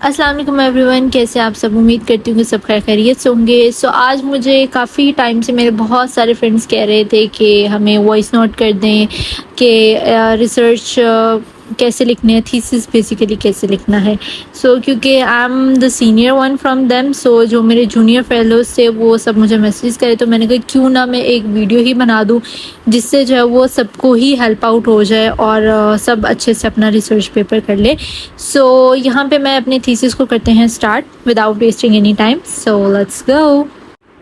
अस्सलाम वालेकुम एवरीवन, कैसे आप सब। उम्मीद करती हूँ कि सब खैरियत से होंगे। आज मुझे काफ़ी टाइम से मेरे बहुत सारे फ्रेंड्स कह रहे थे कि हमें वॉइस नोट कर दें कि रिसर्च कैसे लिखने हैं, थीसिस बेसिकली कैसे लिखना है। क्योंकि I am the senior one from them, जो मेरे जूनियर फेलोज थे वो सब मुझे मैसेज करे, तो मैंने कहा क्यों ना मैं एक वीडियो ही बना दूँ जिससे जो है वो सबको ही हेल्प आउट हो जाए और सब अच्छे से अपना रिसर्च पेपर कर ले। यहाँ पे मैं अपने थीसिस को करते हैं start without wasting any time. Let's go.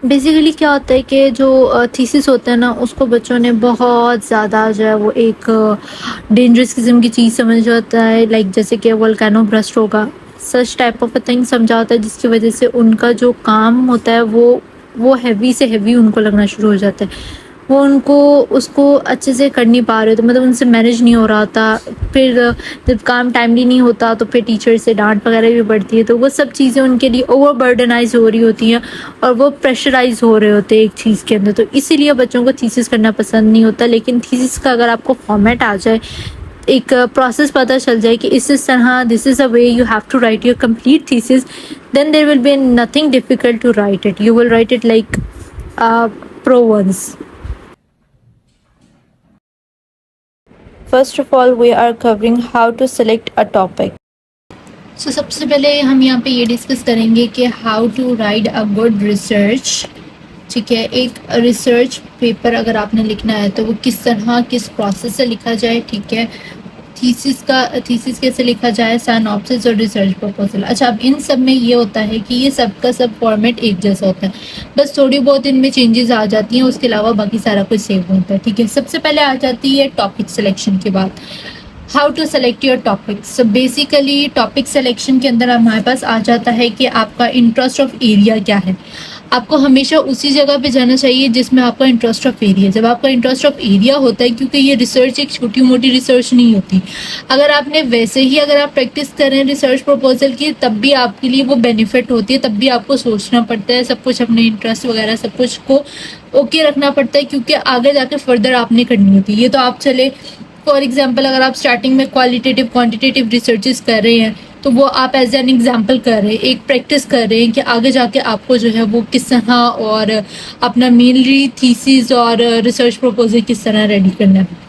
Basically क्या होता है कि जो थीसिस होता है ना, उसको बच्चों ने बहुत ज़्यादा जो है वो एक डेंजरस किस्म की चीज़ समझ होता है, लाइक जैसे कि वोल्केनो ब्रस्ट होगा, सच टाइप ऑफ थिंग समझा होता है, जिसकी वजह से उनका जो काम होता है वो हैवी से हैवी उनको लगना शुरू हो जाता है। वो उनको उसको अच्छे से कर नहीं पा रहे, तो मतलब उनसे मैनेज नहीं हो रहा था। फिर जब काम टाइमली नहीं होता तो फिर टीचर से डांट वगैरह भी बढ़ती है, तो वो सब चीज़ें उनके लिए ओवर बर्डनाइज हो रही होती हैं और वो प्रेशराइज हो रहे होते हैं एक चीज़ के अंदर। तो इसीलिए बच्चों को थीसिस करना पसंद नहीं होता। लेकिन थीसिस का अगर आपको फॉर्मेट आ जाए, एक प्रोसेस पता चल जाए कि इस तरह this is a way you have to write your complete thesis, then there will be nothing difficult to write it. You will write it like pro once. First of all, we are covering how to select a topic. सबसे पहले हम यहाँ पे ये discuss करेंगे कि how to write a good research. ठीक है, एक रिसर्च पेपर अगर आपने लिखना है तो वो किस तरह किस प्रोसेस से लिखा जाए। ठीक है, थीसिस कैसे लिखा जाए, साइनॉप्सिस और रिसर्च प्रपोजल। अच्छा, अब इन सब में ये होता है कि ये सब का सब फॉर्मेट एक जैसा होता है, बस थोड़ी बहुत इनमें चेंजेस आ जाती हैं, उसके अलावा बाकी सारा कुछ सेम होता है। ठीक है, सबसे पहले आ जाती है टॉपिक सिलेक्शन के बाद how to select your topic. So basically topic selection के अंदर हमारे पास आ जाता है कि आपका इंटरेस्ट ऑफ एरिया क्या है। आपको हमेशा उसी जगह पे जाना चाहिए जिसमें आपका इंटरेस्ट ऑफ एरिया। जब आपका इंटरेस्ट ऑफ एरिया होता है, क्योंकि ये रिसर्च एक छोटी मोटी रिसर्च नहीं होती, अगर आपने वैसे ही अगर आप प्रैक्टिस करें रिसर्च प्रपोजल की, तब भी आपके लिए वो बेनिफिट होती है, तब भी आपको सोचना पड़ता है, सब कुछ अपने इंटरेस्ट वगैरह सब कुछ को ओके रखना पड़ता है, क्योंकि आगे जाके फर्दर आपने करनी होती है। ये तो आप चले फॉर एग्जाम्पल अगर आप स्टार्टिंग में क्वालिटेटिव क्वांटिटेटिव रिसर्चेस कर रहे हैं, तो वो आप एज एन एग्जाम्पल कर रहे हैं, एक प्रैक्टिस कर रहे हैं कि आगे जाके आपको जो है वो किस तरह और अपना मेनली थीसिस और रिसर्च प्रपोजल किस तरह रेडी करना है।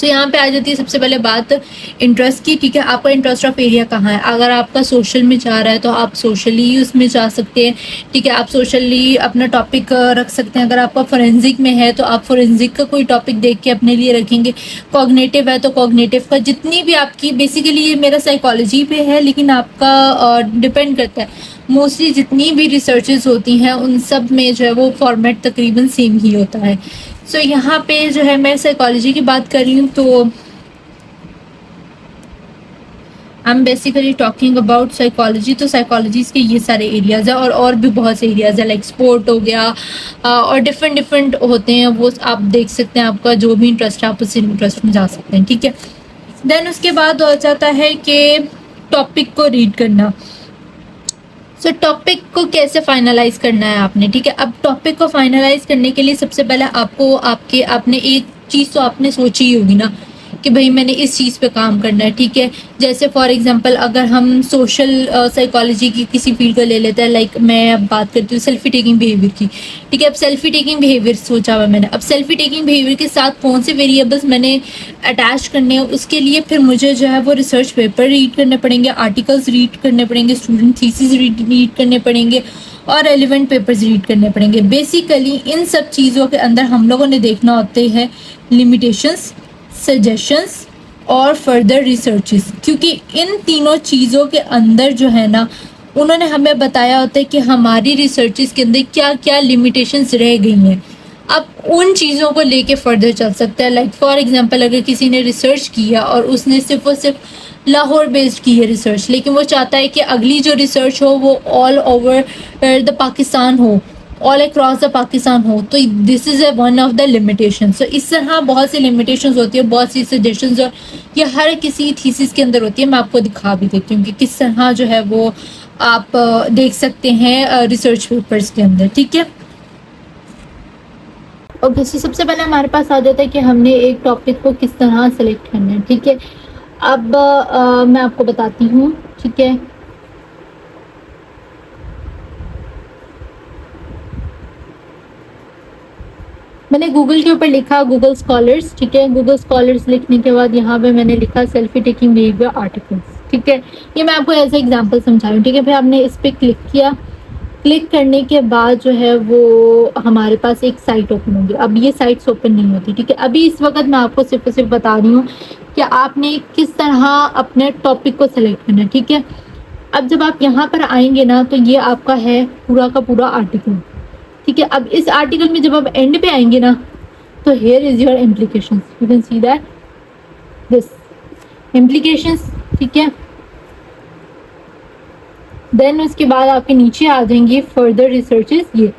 यहाँ पे आ जाती है सबसे पहले बात इंटरेस्ट की। ठीक है, आपका इंटरेस्ट ऑफ एरिया कहाँ है। अगर आपका सोशल में जा रहा है तो आप सोशली उसमें जा सकते हैं। ठीक है, आप सोशली अपना टॉपिक रख सकते हैं। अगर आपका फोरेंसिक में है तो आप फोरेंसिक का कोई टॉपिक देख के अपने लिए रखेंगे। कॉग्निटिव है तो कॉग्निटिव का, जितनी भी आपकी बेसिकली ये मेरा साइकोलॉजी पे है, लेकिन आपका डिपेंड करता है। मोस्टली जितनी भी रिसर्चेज होती हैं उन सब में जो है वो फॉर्मेट तकरीबन सेम ही होता है। यहाँ पे जो है मैं साइकोलॉजी की बात कर रही हूँ, तो I am basically talking about psychology. तो साइकोलॉजीज के ये सारे एरियाज है और भी बहुत से एरियाज है, लाइक स्पोर्ट हो गया और डिफरेंट होते हैं, वो आप देख सकते हैं। आपका जो भी इंटरेस्ट है आप उस इंटरेस्ट में जा सकते हैं। ठीक है, देन उसके बाद हो जाता है कि टॉपिक को रीड करना। टॉपिक को कैसे फाइनलाइज करना है आपने। ठीक है, अब टॉपिक को फाइनलाइज करने के लिए सबसे पहले आपने एक चीज़ तो आपने सोची ही होगी ना कि भाई मैंने इस चीज़ पे काम करना है। ठीक है, जैसे फॉर एग्जांपल अगर हम सोशल साइकोलॉजी की किसी फील्ड को ले लेते हैं, लाइक मैं अब बात करती हूँ सेल्फी टेकिंग बिहेवियर की। ठीक है, अब सेल्फी टेकिंग बिहेवियर सोचा हुआ मैंने। अब सेल्फी टेकिंग बिहेवियर के साथ कौन से वेरिएबल्स मैंने अटैच करने हैं, उसके लिए फिर मुझे जो है वो रिसर्च पेपर रीड करने पड़ेंगे, आर्टिकल्स रीड करने पड़ेंगे, स्टूडेंट थीसिस रीड करने पड़ेंगे और रेलिवेंट पेपर्स रीड करने पड़ेंगे। बेसिकली इन सब चीज़ों के अंदर हम लोगों ने देखना होते हैं लिमिटेशंस, सजेशंस और फर्दर रिसर्चेस, क्योंकि इन तीनों चीज़ों के अंदर जो है ना उन्होंने हमें बताया होता है कि हमारी रिसर्चेस के अंदर क्या क्या लिमिटेशंस रह गई हैं। अब उन चीज़ों को लेके फर्दर चल सकता है। लाइक फॉर एग्जांपल अगर किसी ने रिसर्च किया और उसने सिर्फ और सिर्फ लाहौर बेस्ड की है रिसर्च, लेकिन वो चाहता है कि अगली जो रिसर्च हो वो ऑल ओवर द पाकिस्तान हो, ऑल अक्रॉस द पाकिस्तान हो, तो this is one of the limitation. इस तरह बहुत सी लिमिटेशंस होती है, बहुत सी सजेशंस, और ये हर किसी थीसिस के अंदर होती है। मैं आपको दिखा भी देती हूँ कि किस तरह जो है वो आप देख सकते हैं रिसर्च पेपर्स के अंदर। ठीक है, ओके, सबसे पहले हमारे पास आ जाता है कि हमने एक टॉपिक को किस तरह सेलेक्ट करना है। ठीक है, अब मैं आपको बताती हूँ। ठीक है, मैंने गूगल के ऊपर लिखा गूगल स्कॉलर्स, ठीक है। गूगल स्कॉलर्स लिखने के बाद यहाँ पे मैंने लिखा सेल्फी टेकिंग बिहेवियर आर्टिकल्स, ठीक है। ये मैं आपको ऐसे एग्जांपल समझा रही हूँ, ठीक है। फिर आपने इस पर क्लिक किया। क्लिक करने के बाद जो है वो हमारे पास एक साइट ओपन होगी। अब ये साइट्स ओपन नहीं होती, ठीक है। अभी इस वक्त मैं आपको सिर्फ और सिर्फ बता रही हूँ कि आपने किस तरह अपने टॉपिक को सिलेक्ट करना है, ठीक है। अब जब आप यहाँ पर आएंगे ना तो ये आपका है पूरा का पूरा आर्टिकल, ठीक है। अब इस आर्टिकल में जब आप एंड पे आएंगे ना तो here is your implications, you can see that this implications, ठीक है। देन उसके बाद आपके नीचे आ जाएंगे फर्दर रिसर्चेस, ये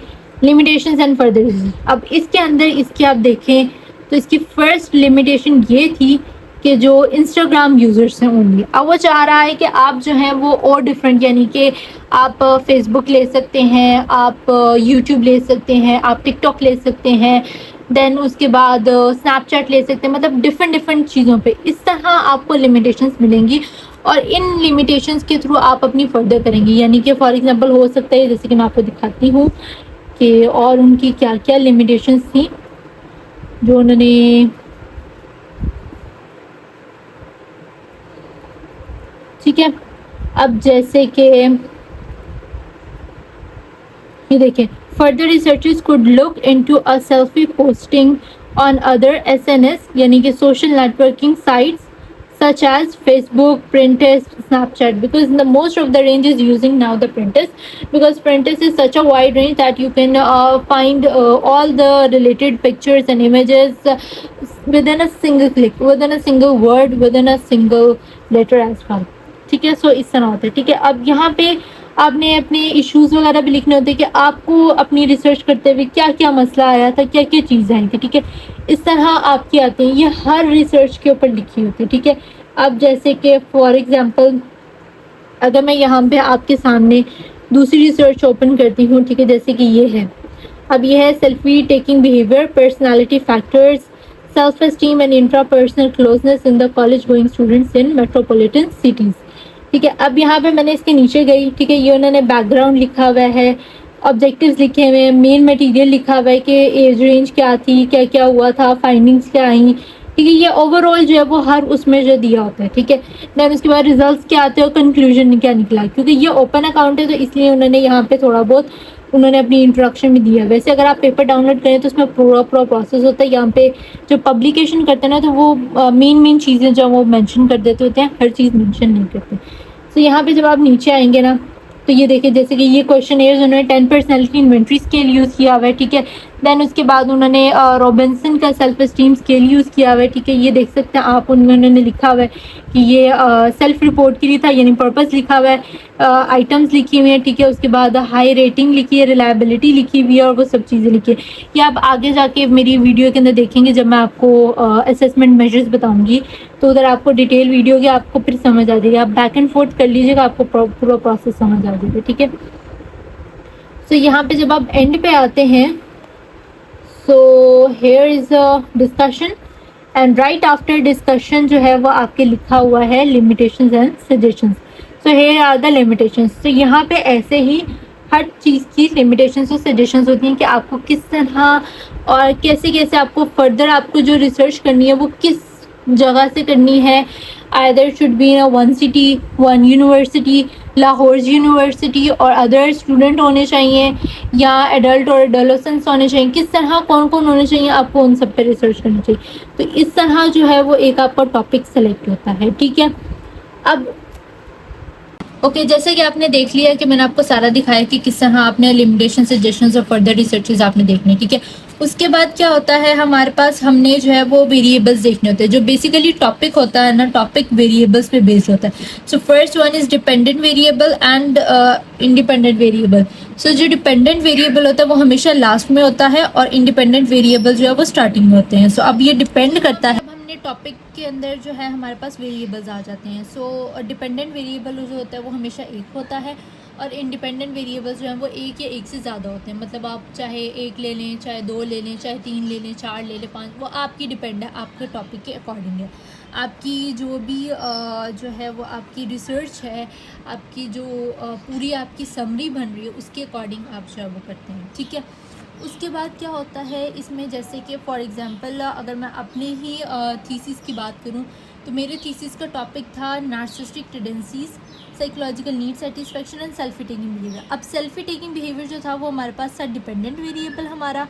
लिमिटेशंस एंड फर्दर रिसर्च। अब इसके अंदर इसके आप देखें तो इसकी फर्स्ट लिमिटेशन ये थी कि जो इंस्टाग्राम यूजर्स हैं ओनली। अब वो चाह रहा है कि आप जो है वो और डिफरेंट, यानी कि आप फेसबुक ले सकते हैं, आप यूट्यूब ले सकते हैं, आप टिकटॉक ले सकते हैं, देन उसके बाद स्नैपचैट ले सकते हैं, मतलब डिफरेंट डिफरेंट चीज़ों पे इस तरह आपको लिमिटेशंस मिलेंगी। और इन लिमिटेशंस के थ्रू आप अपनी फर्दर करेंगे, यानी कि फॉर एग्जांपल हो सकता है जैसे कि मैं आपको दिखाती हूँ कि और उनकी क्या क्या लिमिटेशंस थी जो उन्होंने, ठीक है। अब जैसे कि ये देखें, further researchers could look into a selfie posting on other SNS, यानी कि social networking sites such as Facebook, Pinterest, Snapchat, because the most of the range is using now the Pinterest, because Pinterest is such a wide range that you can find all the related pictures and images within a single click, within a single word, within a single letter as well, ठीक है। सो इस तरह होता है, ठीक है। अब यहाँ पे आपने अपने इश्यूज वगैरह भी लिखने होते हैं कि आपको अपनी रिसर्च करते हुए क्या क्या मसला आया था, क्या क्या चीज़ें आई थी, ठीक है। इस तरह आपकी आती हैं, ये हर रिसर्च के ऊपर लिखी होती है, ठीक है। अब जैसे कि फॉर एग्जांपल अगर मैं यहाँ पे आपके सामने दूसरी रिसर्च ओपन करती हूँ, ठीक है, जैसे कि ये है। अब ये है selfie taking behaviour, personality factors, self esteem and intra personal closeness in the college going students in metropolitan cities, ठीक है। अब यहाँ पे मैंने इसके नीचे गई, ठीक है। ये उन्होंने बैकग्राउंड लिखा हुआ है, ऑब्जेक्टिव्स लिखे हुए हैं, मेन मटेरियल लिखा हुआ है कि एज रेंज क्या थी, क्या क्या हुआ था, फाइंडिंग्स क्या आई, ठीक है। ये ओवरऑल जो है वो हर उसमें जो दिया होता है, ठीक है। देन उसके बाद रिजल्ट्स क्या आते हैं और कंक्लूजन क्या निकला, क्योंकि ये ओपन अकाउंट है तो इसलिए उन्होंने यहाँ पे थोड़ा बहुत उन्होंने अपनी इंट्रोडक्शन में दिया। वैसे अगर आप पेपर डाउनलोड करें तो उसमें पूरा पूरा प्रोसेस होता है। यहाँ पे जो पब्लिकेशन करते हैं ना तो वो मेन चीज़ें जो वो मेंशन कर देते होते हैं, हर चीज़ मेंशन नहीं करते। तो यहाँ पे जब आप नीचे आएंगे ना तो ये देखिए, जैसे कि ये क्वेश्चन है उन्होंने 10 पर्सनैलिटी इन्वेंट्री स्केल यूज़ किया हुआ है, ठीक है। देन उसके बाद उन्होंने रॉबिन्सन का सेल्फ एस्टीम स्केल यूज़ किया हुआ है, ठीक है। ये देख सकते हैं आप, उन्होंने लिखा हुआ है कि ये सेल्फ रिपोर्ट के लिए था, यानी पर्पस लिखा हुआ है, आइटम्स लिखी हुई हैं, ठीक है। उसके बाद हाई रेटिंग लिखी है, रिलायबिलिटी लिखी हुई है और वो सब चीज़ें लिखी है। ये आप आगे जाके मेरी वीडियो के अंदर देखेंगे जब मैं आपको असेसमेंट मेजर्स बताऊँगी तो उधर आपको डिटेल वीडियो की आपको फिर समझ आ जाएगी। आप बैक एंड फोर्थ कर लीजिएगा, आपको पूरा प्रोसेस समझ आ जाएगा, ठीक है। सो यहाँ पे जब आप एंड पे आते हैं, so here is a discussion and right after discussion जो है वो आपके लिखा हुआ है limitations and suggestions. So here are the limitations. तो यहाँ पे ऐसे ही हर चीज़ की लिमिटेशंस और सजेशंस होती हैं कि आपको किस तरह और कैसे कैसे आपको फर्दर आपको जो रिसर्च करनी है वो किस जगह से करनी है। Either should be in one city, one university, Lahore university और अदर स्टूडेंट होने चाहिए या एडल्ट और एडोलेसेंट्स होने चाहिए, किस तरह कौन कौन होने चाहिए, आपको उन सब पे रिसर्च करनी चाहिए। तो इस तरह जो है वो एक आपका टॉपिक सेलेक्ट होता है, ठीक है। अब ओके जैसे कि आपने देख लिया कि मैंने आपको सारा दिखाया कि किस तरह आपने लिमिटेशन, सजेशंस और फर्दर रिसर्चेस आपने देखने, ठीक है। उसके बाद क्या होता है हमारे पास, हमने जो है वो वेरिएबल्स देखने होते हैं। जो बेसिकली टॉपिक होता है ना, टॉपिक वेरिएबल्स पे बेस्ड होता है। So first one is dependent variable and independent variable. So जो डिपेंडेंट वेरिएबल होता है वो हमेशा लास्ट में होता है और इंडिपेंडेंट वेरिएबल जो है वो स्टार्टिंग में होते हैं। सो अब ये डिपेंड करता है, हमने टॉपिक के अंदर जो है हमारे पास वेरिएबल्स आ जाते हैं। सो डिपेंडेंट वेरिएबल जो होता है वो हमेशा एक होता है और इंडिपेंडेंट वेरिएबल्स जो हैं वो एक या एक से ज़्यादा होते हैं। मतलब आप चाहे एक ले लें, चाहे दो ले लें, चाहे तीन ले लें, चार ले लें, पाँच, वो आपकी डिपेंड है, आपके टॉपिक के अकॉर्डिंग है। आपकी जो भी जो है वो आपकी रिसर्च है, आपकी जो पूरी आपकी समरी बन रही है उसके अकॉर्डिंग आप जो है वो करते हैं, ठीक है। उसके बाद क्या होता है इसमें, जैसे कि फॉर एग्जांपल अगर मैं अपने ही थीसिस की बात करूं, तो मेरे थीसिस का टॉपिक था narcissistic tendencies, psychological need satisfaction and selfie taking behaviour. अब सेल्फी टेकिंग बिहेवियर जो था वो हमारे पास था डिपेंडेंट वेरिएबल हमारा,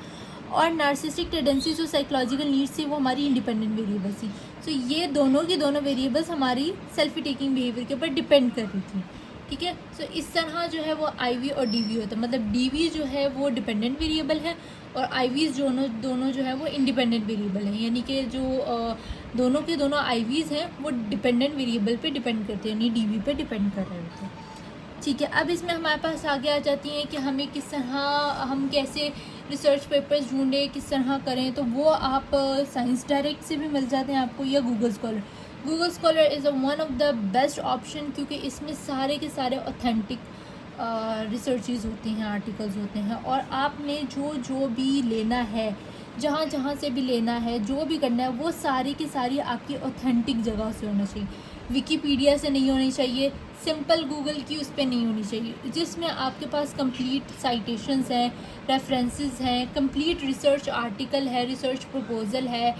और नार्सिसिस्टिक टेंडेंसीज और साइकोलॉजिकल नीड्स थी वो हमारी इंडिपेंडेंट वेरिएबल थी। सो ये दोनों की दोनों वेरिएबल्स हमारी सेल्फी टेकिंग बिहेवियर के ऊपर डिपेंड कर रही थी। ठीक है, सो इस तरह जो है वो आईवी और डीवी होता है, मतलब डीवी जो है वो डिपेंडेंट वेरिएबल है और आईवीज दोनों जो है वो इंडिपेंडेंट वेरिएबल है, यानी कि जो दोनों के दोनों आईवीज हैं वो डिपेंडेंट वेरिएबल पे डिपेंड करते हैं, यानी डीवी पे डिपेंड कर रहे होते हैं। ठीक है, अब इसमें हमारे पास आगे आ जाती हैं कि हमें किस तरह, हम कैसे रिसर्च पेपर्स ढूंढें, किस तरह करें, तो वो आप साइंस डायरेक्ट से भी मिल जाते हैं आपको, या Google scholar. Google scholar is one of the best option, क्योंकि इसमें सारे के सारे ऑथेंटिक रिसर्चेज होती हैं, आर्टिकल्स होते हैं, और आपने जो भी लेना है, जहाँ से भी लेना है, जो भी करना है, वो सारी की सारी आपकी ऑथेंटिक जगह से होना चाहिए। विकीपीडिया से नहीं होनी चाहिए, सिंपल गूगल की उस पर नहीं होनी चाहिए, जिसमें आपके पास कंप्लीट साइटेशंस हैं, रेफरेंसेस हैं, कंप्लीट रिसर्च आर्टिकल है, रिसर्च प्रपोजल है,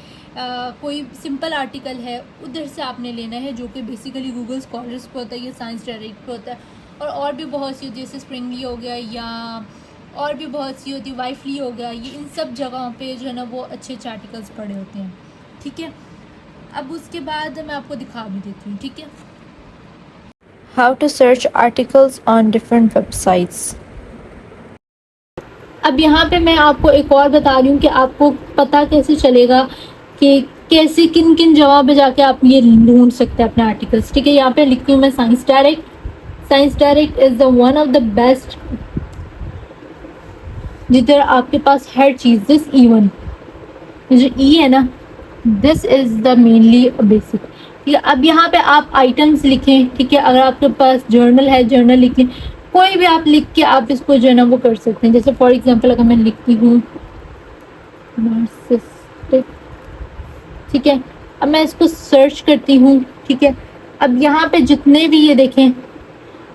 कोई सिंपल आर्टिकल है, उधर से आपने लेना है, जो कि बेसिकली गूगल स्कॉलर्स पे होता है या साइंस डायरेक्ट पे होता है। और भी बहुत सी होती है, जैसे स्प्रिंगली हो गया, या और भी बहुत सी होती है, वाइफली हो गया, ये इन सब जगहों पे जो है ना वो अच्छे अच्छे आर्टिकल्स पड़े होते हैं। ठीक है, अब उसके बाद मैं आपको दिखा भी देती हूँ। ठीक है, How to search articles on different websites. अब यहाँ पे मैं आपको एक और बता रही हूँ कि आपको पता कैसे चलेगा कि कैसे किन किन जगह पे जाके आप ये ढूंढ सकते हैं अपने आर्टिकल्स। ठीक है, यहाँ पे लिखती हूँ मैं science direct. Science direct is the one of the best, जिधर आपके पास हर चीज, दिस इवन जो ई है ना, this is the mainly basic. ठीक है, अब यहाँ पे आप आइटम्स लिखें। ठीक है, अगर आपके पास जर्नल है, जर्नल लिख लें, कोई भी आप लिख के आप इसको जो है ना वो कर सकते हैं। जैसे फॉर एग्जांपल अगर मैं लिखती हूँ नार्सिसिस्टिक, ठीक है, अब मैं इसको सर्च करती हूँ। ठीक है, अब यहाँ पे जितने भी ये देखें,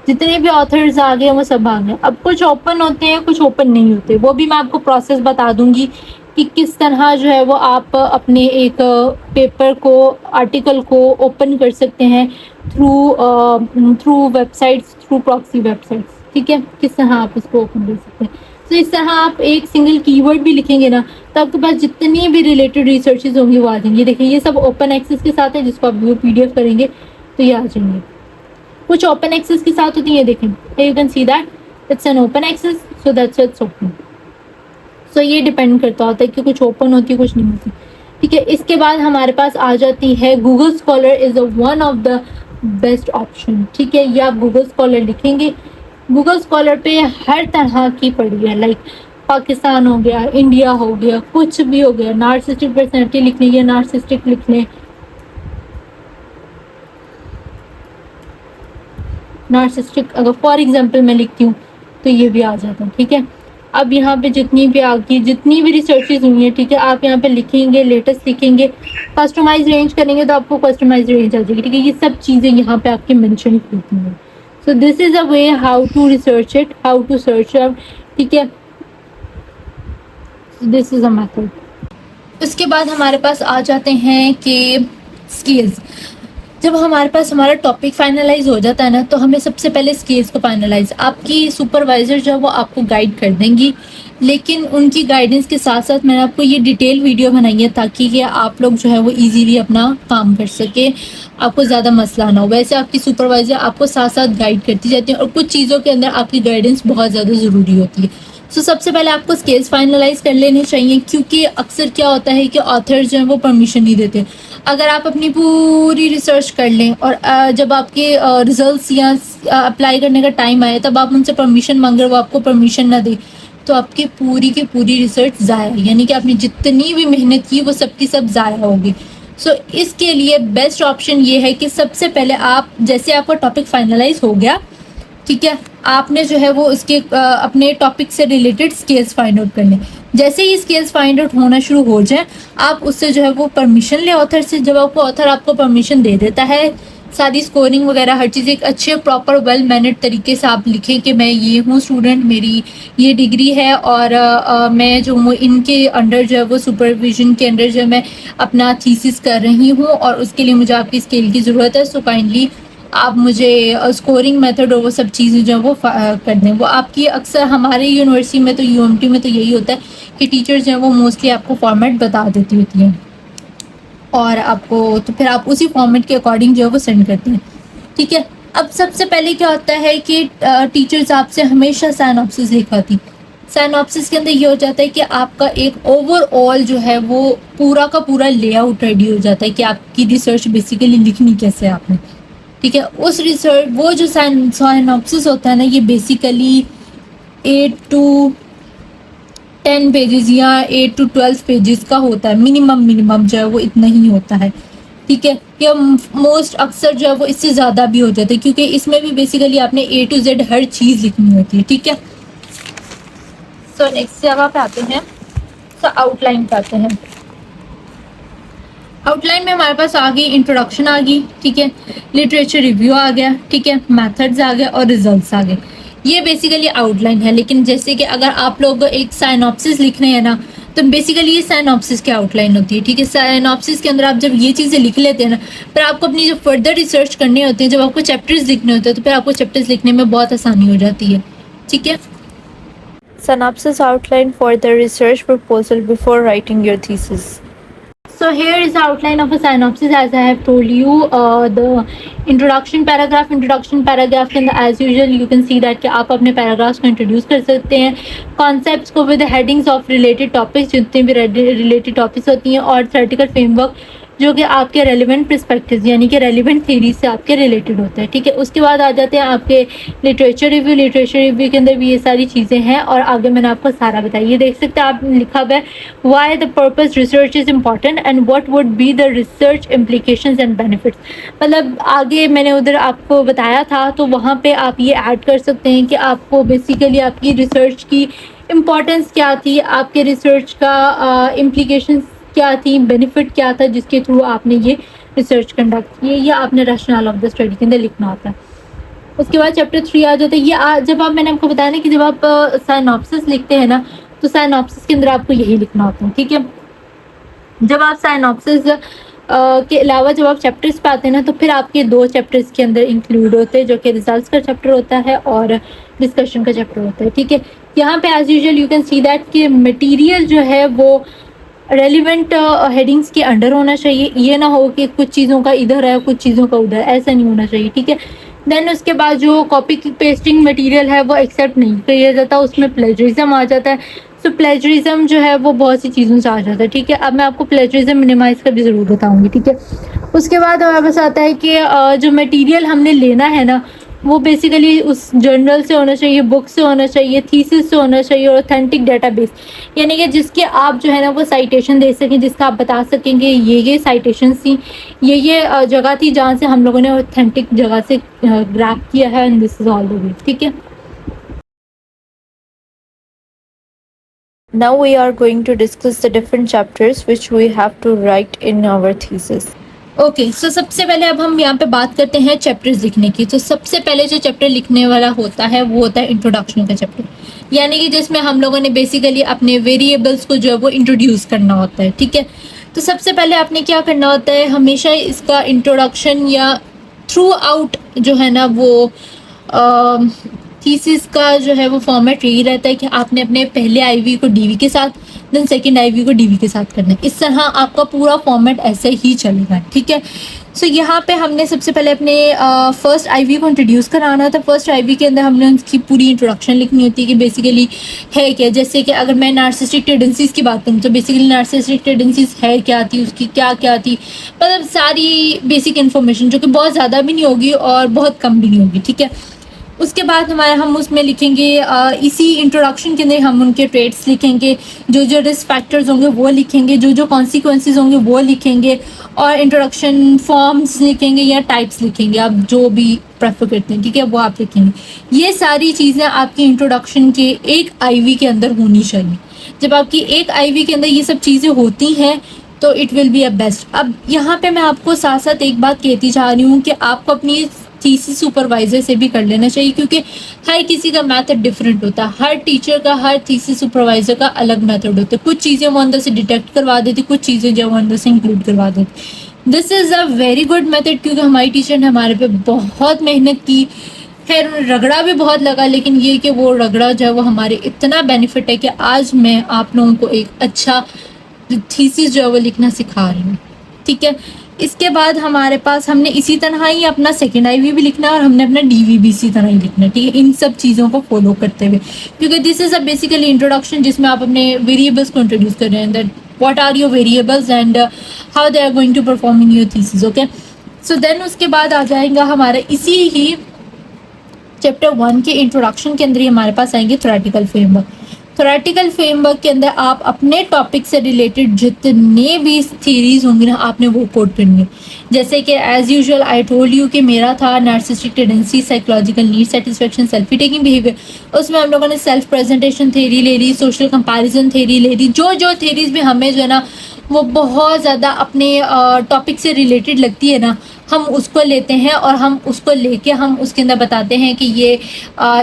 जितने भी ऑथर्स आ गए वो सब आ गए। अब कुछ ओपन होते हैं, कुछ ओपन नहीं होते, वो भी मैं आपको प्रोसेस बता दूंगी कि किस तरह जो है वो आप अपने एक पेपर को, आर्टिकल को ओपन कर सकते हैं through websites, through proxy websites. ठीक है, किस तरह आप इसको ओपन कर सकते हैं। तो इस तरह आप एक सिंगल कीवर्ड भी लिखेंगे ना, तो आपके पास जितनी भी रिलेटेड रिसर्चेज होंगी वो आ जाएंगी। देखिए ये सब ओपन एक्सेस के साथ है, जिसको आप PDF करेंगे तो ये आ जाएंगे। कुछ ओपन एक्सेस के साथ होती है, देखें, you can see that it's an open access, so that's it's open. So ये डिपेंड करता होता है कि कुछ ओपन होती है, कुछ नहीं होती। ठीक है, इसके बाद हमारे पास आ जाती है Google scholar is one of the best option. ठीक है, ये आप गूगल स्कॉलर लिखेंगे, गूगल स्कॉलर पे हर तरह की पड़ी है, लाइक पाकिस्तान हो गया, इंडिया हो गया, कुछ भी हो गया। नार्सिसिस्टिक पर्सनैलिटी लिख लीजिए, नार्सिसिस्टिक लिख लें, नार्सिसिस्टिक अगर फॉर एग्जांपल मैं लिखती हूँ तो ये भी आ जाता है। ठीक है, अब यहाँ पे जितनी भी आगे जितनी भी रिसर्चेज हुई हैं, ठीक है, आप यहाँ पे लिखेंगे, लेटेस्ट लिखेंगे, कस्टमाइज रेंज करेंगे तो आपको कस्टमाइज रेंज आ जाएगी। ठीक है, ये सब चीज़ें यहाँ पे आपके मेंशन होती हैं। So this is a way how to research it, how to search out. ठीक है, दिस इज अ मेथड। उसके बाद हमारे पास आ जाते हैं कि स्केल्स। जब हमारे पास हमारा टॉपिक फाइनलाइज हो जाता है ना, तो हमें सबसे पहले स्केल्स को फाइनलाइज, आपकी सुपरवाइजर जो है वो आपको गाइड कर देंगी, लेकिन उनकी गाइडेंस के साथ साथ मैंने आपको ये डिटेल वीडियो बनाई है ताकि ये आप लोग जो है वो इजीली अपना काम कर सके, आपको ज़्यादा मसला ना हो। वैसे आपकी सुपरवाइजर आपको साथ साथ गाइड करती जाती है, और कुछ चीज़ों के अंदर आपकी गाइडेंस बहुत ज़्यादा ज़रूरी होती है। सो सबसे पहले आपको स्केल्स फाइनलाइज कर लेने चाहिए, क्योंकि अक्सर क्या होता है कि ऑथर जो है वो परमिशन नहीं देते। अगर आप अपनी पूरी रिसर्च कर लें और जब आपके रिजल्ट्स या अप्लाई करने का टाइम आए तब आप उनसे परमिशन मांग रहे हो, वो आपको परमिशन ना दे, तो आपकी पूरी की पूरी रिसर्च ज़ाया, यानी कि आपने जितनी भी मेहनत की वो सब की सब ज़ाया होगी। सो इसके लिए बेस्ट ऑप्शन ये है कि सबसे पहले आप, जैसे आपका टॉपिक फाइनलाइज हो गया, ठीक है, आपने जो है वो उसके अपने टॉपिक से रिलेटेड स्केल्स फाइंड आउट करने। जैसे ही स्केल्स फाइंड आउट होना शुरू हो जाए, आप उससे जो है वो परमिशन ले ऑथर से। जब आपको ऑथर आपको परमिशन दे देता है सारी स्कोरिंग वगैरह हर चीज़ एक अच्छे प्रॉपर वेल मैनेड तरीके से आप लिखें कि मैं ये हूँ स्टूडेंट, मेरी ये डिग्री है और मैं जो हूँ इनके अंडर जो है वो सुपरविजन के अंडर जो है मैं अपना थीसिस कर रही हूँ और उसके लिए मुझे आपकी स्केल की ज़रूरत है। सो काइंडली आप मुझे स्कोरिंग मेथड और वो सब चीज़ें जो है वो कर दें। वो आपकी अक्सर हमारे यूनिवर्सिटी में तो यूएमटी में तो यही होता है कि टीचर्स जो है वो मोस्टली आपको फॉर्मेट बता देती होती हैं और आपको तो फिर आप उसी फॉर्मेट के अकॉर्डिंग जो है वो सेंड करते हैं। ठीक है, अब सबसे पहले क्या होता है कि टीचर्स आपसे हमेशा साइनॉप्सिस लिखवाती। साइनॉप्सिस के अंदर ये हो जाता है कि आपका एक ओवरऑल जो है वो पूरा का पूरा लेआउट रेडी हो जाता है कि आपकी रिसर्च बेसिकली लिखनी कैसे है आपने। ठीक है, उस रिसर्च वो जो साइनॉप्सिस होता है ना, ये बेसिकली 8 to 10 पेजेस या 8 to 12 पेजेस का होता है। मिनिमम जो है वो इतना ही होता है। ठीक है, या मोस्ट अक्सर जो है वो इससे ज़्यादा भी हो जाता है क्योंकि इसमें भी बेसिकली आपने A to Z हर चीज़ लिखनी होती है। ठीक है, सो नेक्स्ट जगह पे आते हैं, सो आउटलाइन पे आते हैं। आउटलाइन में हमारे पास आ गई इंट्रोडक्शन आ गई, ठीक है, लिटरेचर रिव्यू आ गया, ठीक है, मेथड्स आ गए और रिजल्ट्स आ गए। ये बेसिकली आउटलाइन है। लेकिन जैसे कि अगर आप लोग एक साइनॉप्सिस लिख रहे हैं ना, तो बेसिकली ये साइनॉप्सिस की आउटलाइन होती है। ठीक है, साइनॉप्सिस के अंदर आप जब ये चीज़ें लिख लेते हैं ना, फिर आपको अपनी जो फर्दर रिसर्च करने होते हैं, जब आपको चैप्टर्स लिखने होते हैं, तो फिर आपको चैप्टर्स लिखने में बहुत आसानी हो जाती है। ठीक है, Synopsis outline for the research proposal before writing your thesis. So here is the outline of a synopsis. As I have told you, the introduction paragraph के अंदर as usual you can see that कि आप अपने paragraphs को introduce कर सकते हैं, concepts को with the headings of related topics, जितने भी related topics होती हैं, और theoretical framework जो कि आपके रेलिवेंट परस्पेक्टिव यानी कि रेलिवेंट थ्योरी से आपके रिलेटेड होते हैं। ठीक है, उसके बाद आ जाते हैं आपके लिटरेचर रिव्यू के अंदर भी ये सारी चीज़ें हैं और आगे मैंने आपको सारा बताया। ये देख सकते हैं आप, लिखा हुआ है why the purpose research is important and what would be the research implications and benefits. मतलब आगे मैंने उधर आपको बताया था, तो वहाँ पे आप ये ऐड कर सकते हैं कि आपको बेसिकली आपकी रिसर्च की इम्पोर्टेंस क्या थी, आपके रिसर्च का इम्प्लीकेशंस क्या थी, बेनिफिट क्या था जिसके थ्रू आपने ये रिसर्च कंडक्ट की, या आपने रैशनल ऑफ द स्टडी के अंदर लिखना होता है। उसके बाद चैप्टर 3 आ जाता है। ये जब आप, मैंने आपको बताया ना कि जब आप साइनॉप्सिस लिखते हैं ना, तो साइनॉप्सिस के अंदर आपको यही लिखना होता है। ठीक है, जब आप साइनॉप्सिस के अलावा जब आप चैप्टर्स पे आते हैं ना, तो फिर आपके 2 चैप्टर्स के अंदर इंक्लूड होते हैं, जो कि रिजल्ट्स का चैप्टर होता है और डिस्कशन का चैप्टर होता है। ठीक है, यहाँ पे as usual you can see that कि मटेरियल जो है वो रेलिवेंट हेडिंग्स के अंडर होना चाहिए। ये ना हो कि कुछ चीज़ों का इधर है कुछ चीज़ों का उधर, ऐसा नहीं होना चाहिए। ठीक है, देन उसके बाद जो कॉपी पेस्टिंग मटेरियल है वो एक्सेप्ट नहीं किया जाता, उसमें प्लेजरिज्म आ जाता है। सो प्लेजरिज्म जो है वो बहुत सी चीज़ों से आ जाता है। ठीक है, अब मैं आपको प्लेजरिज्म मिनिमाइज़ का भी ज़रूर बताऊँगी। ठीक है, उसके बाद हमारे पास आता है कि जो मटीरियल हमने लेना है ना, वो बेसिकली उस जर्नल से होना चाहिए, बुक से होना चाहिए, थीसिस से होना चाहिए और ऑथेंटिक डेटाबेस, यानी कि जिसके आप जो है ना वो साइटेशन दे सकें, जिसका आप बता सकेंगे ये साइटेशन थी, ये जगह थी जहाँ से हम लोगों ने ऑथेंटिक जगह से ग्रैब किया है, and this is all the way. ठीक है, Now we are going to discuss the different chapters which we have to write in our thesis. Okay, so सबसे पहले अब हम यहाँ पे बात करते हैं चैप्टर्स लिखने की। तो सबसे पहले जो चैप्टर लिखने वाला होता है वो होता है इंट्रोडक्शन का चैप्टर, यानी कि जिसमें हम लोगों ने बेसिकली अपने वेरिएबल्स को जो है वो इंट्रोड्यूस करना होता है। ठीक है, तो सबसे पहले आपने क्या करना होता है, हमेशा इसका इंट्रोडक्शन या थ्रू आउट जो है ना वो थीसिस का जो है वो फॉर्मेट यही रहता है कि आपने अपने पहले आईवी को डीवी के साथ, देन सेकंड आईवी को डीवी के साथ करना है। इस तरह आपका पूरा फॉर्मेट ऐसे ही चलेगा। ठीक है, सो यहाँ पे हमने सबसे पहले अपने फर्स्ट आईवी को इंट्रोड्यूस कराना था। फर्स्ट आईवी के अंदर हमने उनकी पूरी इंट्रोडक्शन लिखनी होती है कि बेसिकली है क्या। जैसे कि अगर मैं नार्सिसिस्टिक टेंडेंसीज की बात करूँ तो बेसिकली नार्सिसिस्टिक टेंडेंसीज है क्या थी, उसकी क्या क्या थी, मतलब सारी बेसिक इन्फॉर्मेशन जो कि बहुत ज़्यादा भी नहीं होगी और बहुत कम भी नहीं होगी। ठीक है, उसके बाद हम उसमें लिखेंगे इसी इंट्रोडक्शन के अंदर हम उनके ट्रेड्स लिखेंगे, जो जो रिस्क फैक्टर्स होंगे वो लिखेंगे, जो जो कॉन्सिक्वेंसेज होंगे वो लिखेंगे, और इंट्रोडक्शन फॉर्म्स लिखेंगे या टाइप्स लिखेंगे, आप जो भी प्रेफर करते हैं। ठीक है, वो आप लिखेंगे। ये सारी चीज़ें आपकी इंट्रोडक्शन के एक आईवी के अंदर होनी चाहिए। जब आपकी एक आईवी के अंदर ये सब चीज़ें होती हैं तो it will be a best. अब यहाँ पे मैं आपको साथ साथ एक बात कहती जा रही हूँ कि आपको अपनी थीसिस सुपरवाइजर से भी कर लेना चाहिए, क्योंकि हर किसी का मेथड डिफरेंट होता है। हर टीचर का, हर थीसिस सुपरवाइजर का अलग मेथड होता है। कुछ चीज़ें वो अंदर से डिटेक्ट करवा देती, कुछ चीज़ें जो वो अंदर से इंक्लूड करवा देती। This is a very good method, क्योंकि हमारी टीचर ने हमारे पे बहुत मेहनत की। खैर रगड़ा भी बहुत लगा, लेकिन ये कि वो रगड़ा जो है वो हमारे इतना बेनिफिट है कि आज मैं आप लोगों को एक अच्छा थीसिस जो है वो लिखना सिखा रही हूँ। ठीक है, इसके बाद हमारे पास हमने इसी तरह ही अपना सेकेंड आईवी भी लिखना है और हमने अपना डीवी भी इसी तरह ही लिखना है। ठीक है, इन सब चीज़ों को फॉलो करते हुए, क्योंकि this is a basically introduction जिसमें आप अपने वेरिएबल्स को इंट्रोड्यूस कर रहे हैं, that what are your variables and how they are going to perform in your thesis. Okay, so then उसके बाद आ जाएगा हमारा इसी ही चैप्टर 1 के इंट्रोडक्शन के अंदर ही हमारे पास आएंगे थ्योरेटिकल फ्रेमवर्क। थ्योरेटिकल फ्रेमवर्क के अंदर आप अपने टॉपिक से रिलेटेड जितने भी थ्योरीज होंगी ना, आपने वो कोट करनी है। जैसे कि as usual I told you कि मेरा था narcissistic tendency, psychological need satisfaction, selfie taking behaviour. उसमें हम लोगों ने सेल्फ प्रेजेंटेशन थ्योरी ले ली, सोशल कंपैरिजन थ्योरी ले ली। जो थ्योरीज भी हमें जो है ना वो बहुत ज़्यादा अपने टॉपिक से रिलेटेड लगती है ना, हम उसको लेते हैं और हम उसको लेके हम उसके अंदर बताते हैं कि ये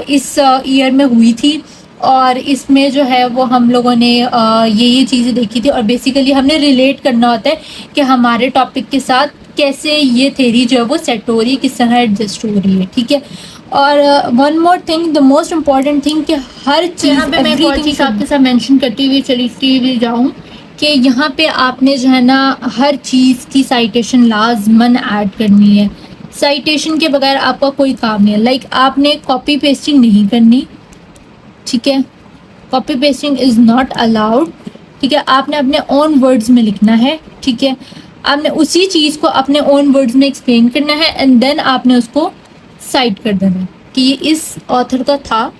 इस ईयर में हुई थी और इसमें जो है वो हम लोगों ने ये चीज़ें देखी थी, और बेसिकली हमने रिलेट करना होता है कि हमारे टॉपिक के साथ कैसे ये थ्योरी जो है वो सेट हो रही है, किस तरह एडजस्ट हो रही है। ठीक है, और one more thing, the most important thing कि हर चीज़, यहाँ पे मैं एक और चीज़ आपके साथ मेंशन करती हुई चली जाऊँ कि यहाँ पे आपने जो है ना हर चीज़ की साइटेशन लाजमन ऐड करनी है। साइटेशन के बगैर आपका कोई काम नहीं है। लाइक आपने कॉपी पेस्टिंग नहीं करनी। ठीक है, copy pasting is not allowed. ठीक है, आपने अपने ओन वर्ड्स में लिखना है। ठीक है, आपने उसी चीज़ को अपने ओन वर्ड्स में एक्सप्लेन करना है एंड देन आपने उसको साइट कर देना है कि ये इस ऑथर का था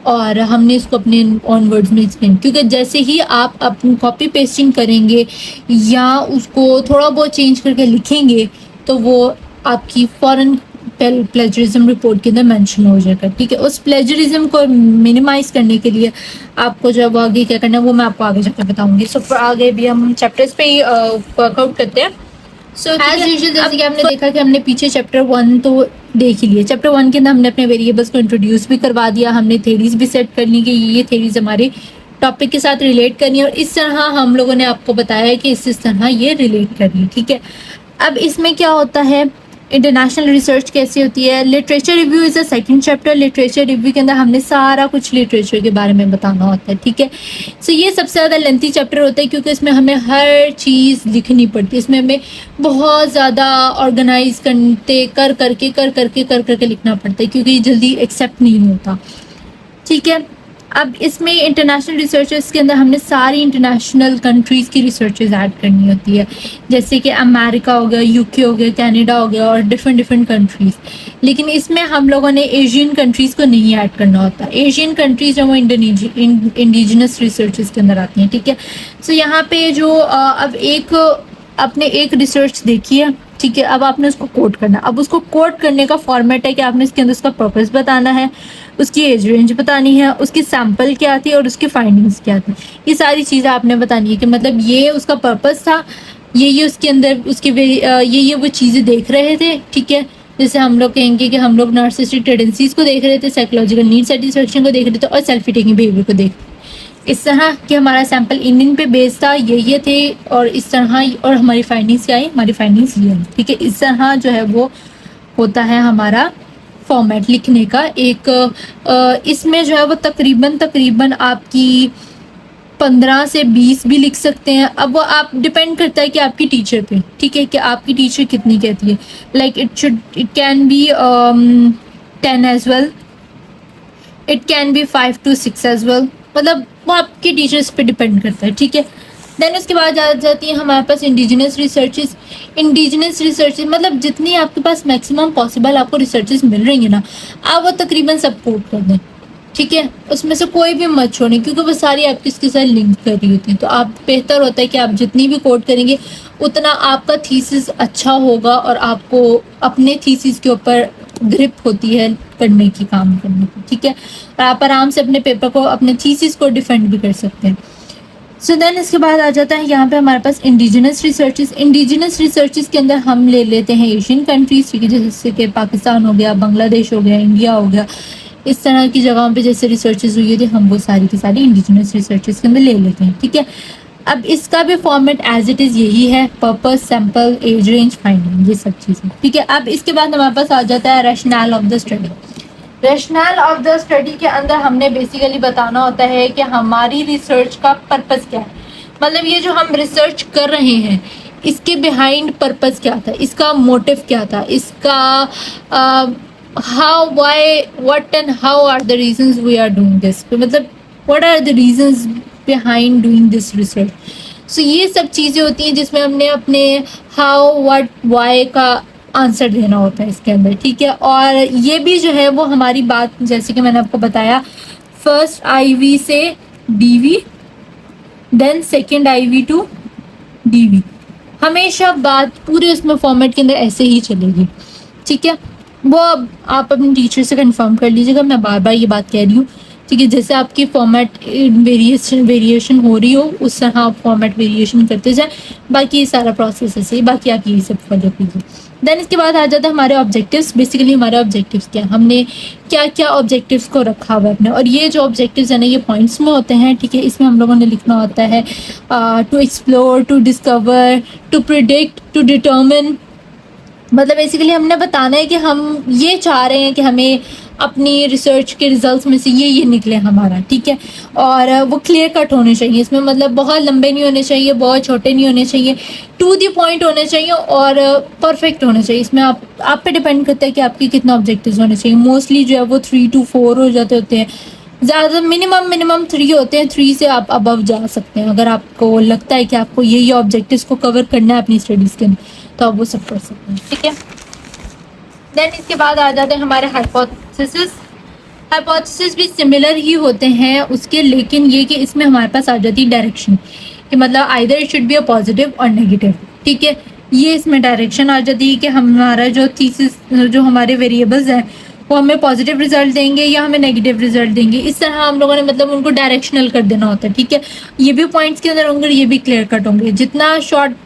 और हमने इसको अपने ऑन वर्ड्स में एक्सप्लेन। क्योंकि जैसे ही आप अपनी कॉपी पेस्टिंग करेंगे या उसको थोड़ा बहुत चेंज करके लिखेंगे तो वो आपकी फ़ौरन प्लेजरिज्म रिपोर्ट के अंदर मेंशन हो जाएगा। ठीक है, उस प्लेजरिज्म को मिनिमाइज करने के लिए आपको जो वो आगे क्या करना है वो मैं आपको आगे जाकर बताऊंगी। सो आगे भी हम चैप्टर्स पे ही वर्कआउट करते हैं। सो एज यूजुअल जैसे कि हमने देखा कि हमने पीछे चैप्टर 1 तो देख ही लिए। चैप्टर 1 के अंदर हमने अपने वेरिएबल्स को इंट्रोड्यूस भी करवा दिया, हमने थ्योरीज भी सेट कर ली कि ये थ्योरीज हमारे टॉपिक के साथ रिलेट करनी है और इस तरह हम लोगों ने आपको बताया है कि इस तरह ये रिलेट करनी है। ठीक है, अब इसमें क्या होता है, इंटरनेशनल रिसर्च कैसी होती है। Literature review is a second chapter. Literature review के अंदर हमने सारा कुछ लिटरेचर के बारे में बताना होता है। ठीक है, सो ये सबसे ज़्यादा लेंथी चैप्टर होता है क्योंकि इसमें हमें हर चीज़ लिखनी पड़ती है। इसमें हमें बहुत ज़्यादा ऑर्गेनाइज कर करके लिखना पड़ता है क्योंकि ये जल्दी एक्सेप्ट नहीं होता। ठीक है, अब इसमें इंटरनेशनल रिसर्चेस के अंदर हमने सारी इंटरनेशनल कंट्रीज़ की रिसर्चेस ऐड करनी होती है, जैसे कि अमेरिका हो गया, यूके हो गया, कनाडा हो गया और डिफरेंट कंट्रीज़। लेकिन इसमें हम लोगों ने एशियन कंट्रीज़ को नहीं ऐड करना होता। एशियन कंट्रीज़ जो वो इंडिजिनस रिसर्चेस के अंदर आती हैं। ठीक है, सो यहाँ पे जो अब आपने एक रिसर्च देखी है। ठीक है, अब आपने उसको कोट करना। अब उसको कोट करने का फॉर्मेट है कि आपने इसके अंदर उसका पर्पस बताना है, उसकी एज रेंज बतानी है, उसकी सैम्पल क्या थी और उसकी फाइंडिंग्स क्या थी। ये सारी चीज़ें आपने बतानी है कि मतलब ये उसका पर्पस था, ये उसके अंदर उसके ये वो चीज़ें देख रहे थे। ठीक है, जैसे हम लोग कहेंगे कि हम लोग नार्सिसिस्टिक टेंडेंसीज को देख रहे थे, साइकोलॉजिकल नीड सेटिस्फेक्शन को देख रहे थे और सेल्फी टेकिंग बिहेवियर को देख रहे थे। इस तरह कि हमारा सैंपल इन पे बेस्ड था, ये थे और इस तरह, और हमारी फाइंडिंग्स क्या आई, हमारी फाइंडिंग्स ये है। ठीक है, इस तरह जो है वो होता है हमारा फॉर्मेट लिखने का। एक इसमें जो है वो तकरीबन आपकी 15 से 20 भी लिख सकते हैं। अब वो आप डिपेंड करता है कि आपकी टीचर पे। ठीक है, कि आपकी टीचर कितनी कहती है। Like it can be 10 as well, it can be 5 to 6 as well. मतलब वो आपके टीचर्स पे डिपेंड करता है। ठीक है, देन उसके बाद आ जाती है हमारे पास इंडिजिनस रिसर्चेस। इंडिजिनस रिसर्चेस मतलब जितनी आपके पास मैक्सिमम पॉसिबल आपको रिसर्चेस मिल रही है ना, आप वो तकरीबन सब कोट कर दें। ठीक है, उसमें से कोई भी मत छोड़ें क्योंकि वो सारी आपकी इसके साथ लिंक कर रही होती है। तो आप बेहतर होता है कि आप जितनी भी कोट करेंगे उतना आपका थीसिस अच्छा होगा और आपको अपने थीसिस के ऊपर ग्रिप होती है करने की, काम करने की। ठीक है, और आप आराम से अपने पेपर को, अपने थीसिस को डिफेंड भी कर सकते हैं। सो देन इसके बाद आ जाता है यहाँ पे हमारे पास इंडिजिनस रिसर्चेस। इंडिजिनस रिसर्चेस के अंदर हम ले लेते हैं एशियन कंट्रीज, ठीक है, जैसे कि पाकिस्तान हो गया, बांग्लादेश हो गया, इंडिया हो गया, इस तरह की जगहों पे जैसे रिसर्चेस हुई थी हम वो सारी की सारी इंडिजिनस रिसर्चेस के अंदर ले लेते हैं, ठीक है। अब इसका भी फॉर्मेट एज इट इज़ यही है, purpose, sample, age range, finding, ये सब चीज़ें, ठीक है। अब इसके बाद हमारे पास आ जाता है rational of the study. Rational of the study के अंदर हमने बेसिकली बताना होता है कि हमारी रिसर्च का पर्पस क्या है, मतलब ये जो हम रिसर्च कर रहे हैं इसके बिहाइंड पर्पस क्या था, इसका मोटिव क्या था, इसका how, why, what and how are the reasons we are doing this, मतलब what are the reasons behind doing this research. So ये सब चीज़ें होती हैं जिसमें हमने अपने हाउ, व्हाट, व्हाई का आंसर देना होता है इसके अंदर, ठीक है। और ये भी जो है वो हमारी बात, जैसे कि मैंने आपको बताया, फर्स्ट आईवी से DV, then second IV to DV, हमेशा बात पूरे उसमें फॉर्मेट के अंदर ऐसे ही चलेगी, ठीक है। वो अब आप अपने टीचर से कंफर्म कर लीजिएगा, मैं बार बार ये बात कह रही हूँ, ठीक है। जैसे आपकी फॉर्मेट वेरिएशन हो रही हो उस तरह आप फॉर्मेट वेरिएशन करते जाएं, बाकी ये सारा प्रोसेस ऐसे ही, बाकी आप यही सब फॉलो कीजिए। देन इसके बाद आ जाता है हमारे ऑब्जेक्टिव्स। बेसिकली हमारे ऑब्जेक्टिव्स क्या, हमने क्या क्या ऑब्जेक्टिव्स को रखा हुआ है अपने, और ये जो ऑब्जेक्टिव्स है ना ये पॉइंट्स में होते हैं, ठीक है। इसमें हम लोगों ने लिखना होता है to explore, to discover, to predict, to determine, मतलब बेसिकली हमने बताना है कि हम ये चाह रहे हैं कि हमें अपनी रिसर्च के रिजल्ट्स में से ये निकले हमारा, ठीक है। और वो क्लियर कट होने चाहिए इसमें, मतलब बहुत लंबे नहीं होने चाहिए, बहुत छोटे नहीं होने चाहिए, टू द पॉइंट होने चाहिए और परफेक्ट होने चाहिए। इसमें आप पे डिपेंड करता है कि आपके कितना ऑब्जेक्टिव्स होने चाहिए। मोस्टली जो है वो 3 to 4 हो जाते होते हैं, ज़्यादा मिनिमम 3 होते हैं, 3 से आप अबव जा सकते हैं। अगर आपको लगता है कि आपको ये ऑब्जेक्टिव्स को कवर करना है अपनी स्टडीज़ के अंदर तो आप वो सब कर सकते हैं, ठीक है। देन इसके बाद आ जाते हैं हमारे हाइपोथेसिस। हाइपोथेसिस भी सिमिलर ही होते हैं उसके, लेकिन ये कि इसमें हमारे पास आ जाती है डायरेक्शन, कि मतलब either it should be a positive और नेगेटिव, ठीक है। ये इसमें डायरेक्शन आ जाती है कि हमारा जो थीसिस, जो हमारे वेरिएबल्स हैं वो हमें पॉजिटिव रिजल्ट देंगे या हमें नेगेटिव रिजल्ट देंगे, इस तरह हम लोगों ने मतलब उनको डायरेक्शनल कर देना होता है, ठीक है। ये भी पॉइंट्स के अंदर होंगे, ये भी क्लियर कट होंगे, जितना शॉर्ट,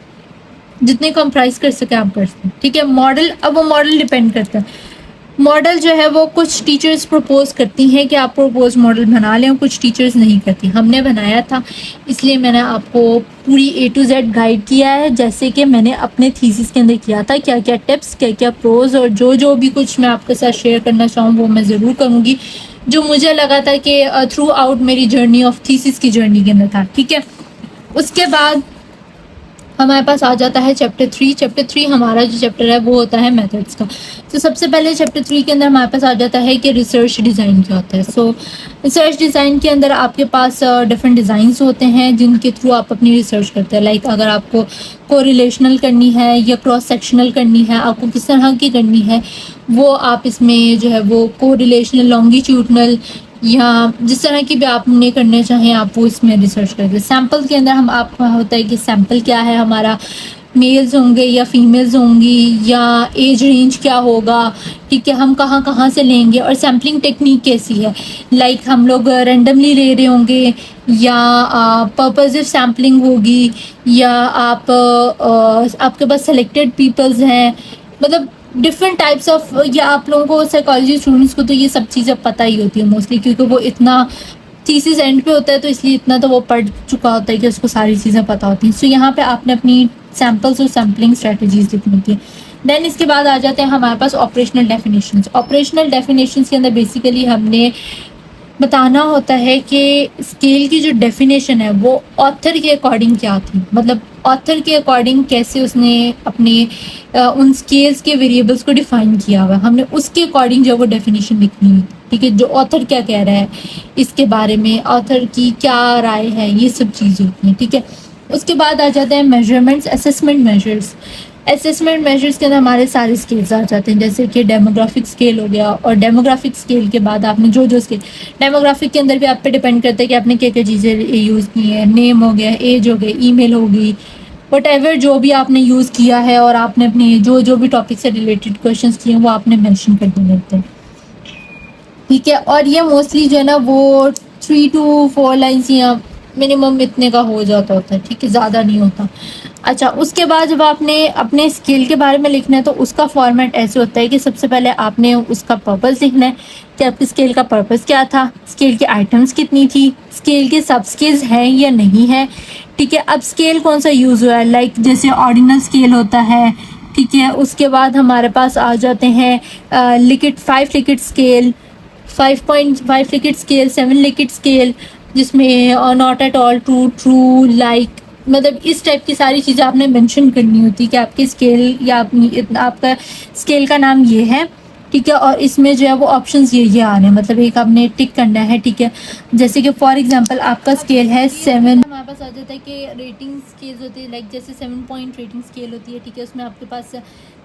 जितने कंप्राइज कर सके आप कर सकते हैं, ठीक है। मॉडल, अब वो मॉडल डिपेंड करता है। मॉडल जो है वो कुछ टीचर्स प्रपोज करती हैं कि आप प्रपोज मॉडल बना लें, कुछ टीचर्स नहीं करती। हमने बनाया था इसलिए मैंने आपको पूरी A to Z गाइड किया है, जैसे कि मैंने अपने थीसिस के अंदर किया था, क्या क्या टिप्स, क्या क्या प्रोज, और जो भी कुछ मैं आपके साथ शेयर करना चाहूँ वो मैं ज़रूर करूँगी, जो मुझे लगा था कि थ्रू आउट मेरी जर्नी ऑफ थीसिस की जर्नी के अंदर था, ठीक है। उसके बाद हमारे पास आ जाता है चैप्टर 3। चैप्टर 3 हमारा जो चैप्टर है वो होता है मेथड्स का। तो सबसे पहले चैप्टर 3 के अंदर हमारे पास आ जाता है कि रिसर्च डिज़ाइन क्या होता है। सो रिसर्च डिज़ाइन के अंदर आपके पास डिफरेंट डिज़ाइंस होते हैं जिनके थ्रू आप अपनी रिसर्च करते हैं। लाइक अगर आपको कोरिलेशनल करनी है या क्रॉस सेक्शनल करनी है, आपको किस तरह की करनी है, वो आप इसमें जो है वो कोरिलेशनल, लॉन्गिट्यूडनल या जिस तरह की भी आपने करने चाहें आप वो इसमें रिसर्च करते हैं। सैम्पल के अंदर हम आपका होता है कि सैम्पल क्या है हमारा, मेल्स होंगे या फीमेल्स होंगी, या एज रेंज क्या होगा, ठीक है, हम कहाँ कहाँ से लेंगे, और सैम्पलिंग टेक्निक कैसी है। लाइक हम लोग रेंडमली ले रहे होंगे या पर्पसिव सैम्पलिंग होगी, या आपके पास सेलेक्टेड पीपल्स हैं, मतलब डिफरेंट टाइप्स ऑफ, या आप लोगों को साइकोलॉजी स्टूडेंट्स को तो ये सब चीज़ें पता ही होती है मोस्टली, क्योंकि वो इतना थीसिस एंड पे होता है तो इसलिए इतना तो वो पढ़ चुका होता है कि उसको सारी चीज़ें पता होती हैं। सो यहाँ पे आपने अपनी सैम्पल्स और सैम्पलिंग स्ट्रेटजीज लिखनी थी। देन इसके बाद आ जाते हैं हमारे पास ऑपरेशनल डेफिनेशंस। ऑपरेशनल डेफिनेशंस के अंदर बेसिकली हमने बताना होता है कि स्केल की जो डेफिनेशन है वो ऑथर के अकॉर्डिंग क्या थी, मतलब ऑथर के अकॉर्डिंग कैसे उसने अपने उन स्केल्स के वेरिएबल्स को डिफाइन किया हुआ है, हमने उसके अकॉर्डिंग जो वो डेफिनेशन लिखनी है, ठीक है। जो ऑथर क्या कह रहा है इसके बारे में, ऑथर की क्या राय है, ये सब चीज़ें होती हैं, ठीक है। उसके बाद आ जाते हैं measurements, assessment measures. Assessment measures के अंदर हमारे सारे स्केल्स आ जाते हैं, जैसे कि डेमोग्राफिक स्केल हो गया, और डेमोग्राफिक स्केल के बाद आपने जो स्केल, डेमोग्राफिक के अंदर भी आप पे डिपेंड करता है कि आपने क्या क्या चीज़ें यूज़ की हैं। नेम हो गया, एज हो गई, ईमेल होगी, वट जो भी आपने यूज़ किया है, और आपने अपने जो भी टॉपिक से रिलेटेड क्वेश्चंस किए हैं वो आपने मेंशन कर देने होते हैं, ठीक है। और ये मोस्टली जो है ना वो 3 to 4 लाइन्स या मिनिमम इतने का हो जाता होता है, ठीक है, ज़्यादा नहीं होता। अच्छा, उसके बाद जब आपने अपने स्केल के बारे में लिखना है तो उसका फॉर्मेट ऐसे होता है कि सबसे पहले आपने उसका पर्पस लिखना है कि आपके स्केल का पर्पस क्या था, स्केल की आइटम्स कितनी थी, स्केल के सब स्केल्स हैं या नहीं है, ठीक है। अब स्केल कौन सा यूज़ हुआ है, लाइक जैसे ऑर्डिनल स्केल होता है, ठीक है। उसके बाद हमारे पास आ जाते हैं liquid 5 liquid scale, 5.5 liquid scale, 7 liquid scale, जिसमें not at all, true, true, like, मतलब इस टाइप की सारी चीज़ें आपने मेंशन करनी होती है कि आपके स्केल या आपका स्केल का नाम ये है, ठीक है। और इसमें जो है वो ऑप्शंस ये आ रहे हैं, मतलब एक आपने टिक करना है, ठीक है। जैसे कि फॉर एग्जांपल आपका स्केल है 7, हमारे पास आ जाता है कि रेटिंग स्केल्स होती है, लाइक जैसे 7 पॉइंट रेटिंग स्केल होती है, ठीक है। उसमें आपके पास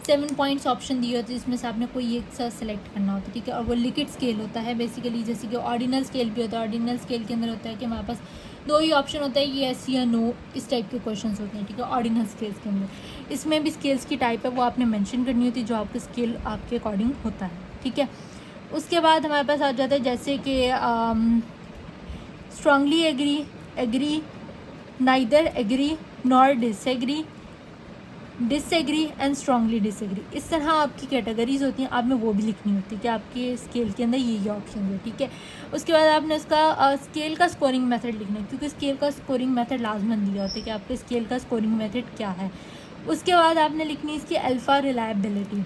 7 पॉइंट्स ऑप्शन दिए होते हैं, जिसमें से आपने कोई एक सा सेलेक्ट करना होता है, ठीक है। और वो लिक्विड स्केल होता है बेसिकली, जैसे कि ऑर्डिनल स्केल भी होता है। ऑर्डिनल स्केल के अंदर होता है कि हमारे पास 2 ही ऑप्शन होता है, येस या नो, इस टाइप के क्वेश्चन होते हैं, ठीक है, ऑर्डिनल स्केल्स के अंदर। इसमें भी स्केल्स की टाइप है वो आपने मेंशन करनी होती है, जो आपका स्केल आपके अकॉर्डिंग होता है, ठीक है। उसके बाद हमारे पास आ जाता है जैसे कि strongly agree, agree, neither agree nor disagree, disagree and strongly disagree. इस तरह आपकी कैटेगरीज होती हैं, आपने वो भी लिखनी होती है कि आपके स्केल के अंदर ये ऑप्शन है, ठीक है। उसके बाद आपने उसका स्केल का स्कोरिंग मेथड लिखना है, क्योंकि स्केल का स्कोरिंग मेथड लाजमन दिया होता है कि आपके स्केल का स्कोरिंग मेथड क्या है। उसके बाद आपने लिखनी इसकी अल्फ़ा रिलायबिलिटी,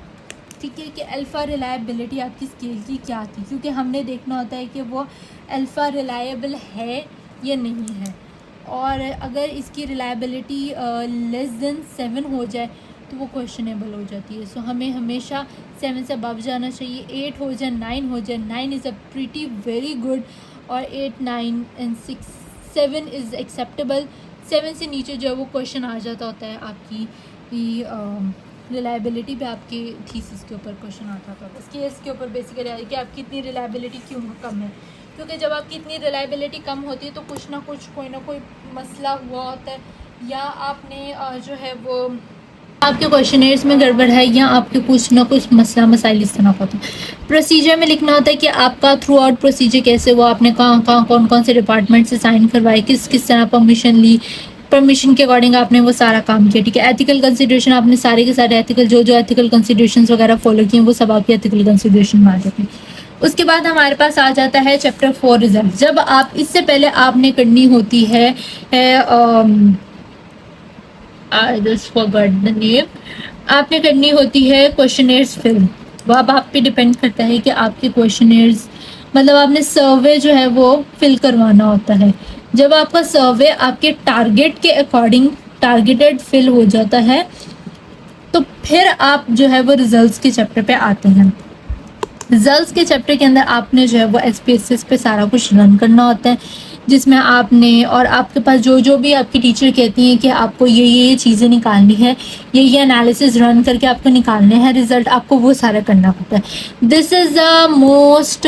ठीक है, कि अल्फ़ा रिलायबिलिटी आपकी स्केल की क्या थी, क्योंकि हमने देखना होता है कि वो अल्फ़ा रिलायबल है या नहीं है। और अगर इसकी रिलायबिलिटी लेस देन 7 हो जाए तो वो क्वेश्चनेबल हो जाती है। सो हमें हमेशा 7 से अबव जाना चाहिए, 8 हो जाए, 9 हो जाए, 9 is a pretty very good, और 8, 9 एंड 6, 7 इज़ एक्सेप्टेबल। 7 से नीचे जो है वो क्वेश्चन आ जाता होता है आपकी रिलायबिलिटी पे, आपके थीसिस के ऊपर क्वेश्चन आता था, स्केल्स के ऊपर बेसिकली है कि आपकी इतनी रिलायबिलिटी क्यों कम है, क्योंकि जब आपकी इतनी रिलायबिलिटी कम होती है तो कुछ ना कुछ, कोई ना कोई मसला हुआ होता है, या आपने जो है वो आपके क्वेश्चनेयर्स में गड़बड़ है, या आपके कुछ ना कुछ मसला मसाइल इस तरह का होता है। प्रोसीजर में लिखना होता है कि आपका थ्रू आउट प्रोसीजर कैसे हुआ, आपने कहाँ कौन कौन से डिपार्टमेंट से साइन करवाए, किस किस तरह परमिशन ली, परमिशन के अकॉर्डिंग आपने वो सारा काम किया, ठीक है। एथिकल कंसिडरेशन, आपने सारे के सारे एथिकल जो एथिकल कंसिडरेशन वगैरह फॉलो किए वो सब आपके एथिकल कंसिडरेशन में आ जाते हैं। उसके बाद हमारे पास आ जाता है चैप्टर 4 रिजल्ट। जब आप इससे पहले आपने करनी होती है I just forgot the name, आपने करनी होती है क्वेश्चनेयर्स फिल। वो अब आप पे डिपेंड करता है कि आपके क्वेश्चनेयर्स, मतलब आपने सर्वे जो है वो फिल करवाना होता है। जब आपका सर्वे आपके टारगेट के अकॉर्डिंग टारगेटेड फिल हो जाता है तो फिर आप जो है वो रिजल्ट्स के चैप्टर पे आते हैं। रिजल्ट्स के चैप्टर के अंदर आपने जो है वो SPSS पे सारा कुछ रन करना होता है, जिसमें आपने, और आपके पास जो भी आपकी टीचर कहती हैं कि आपको ये चीज़ें निकालनी है, ये एनालिसिस रन करके आपको निकालने हैं रिजल्ट, आपको वो सारा करना होता है। This is the most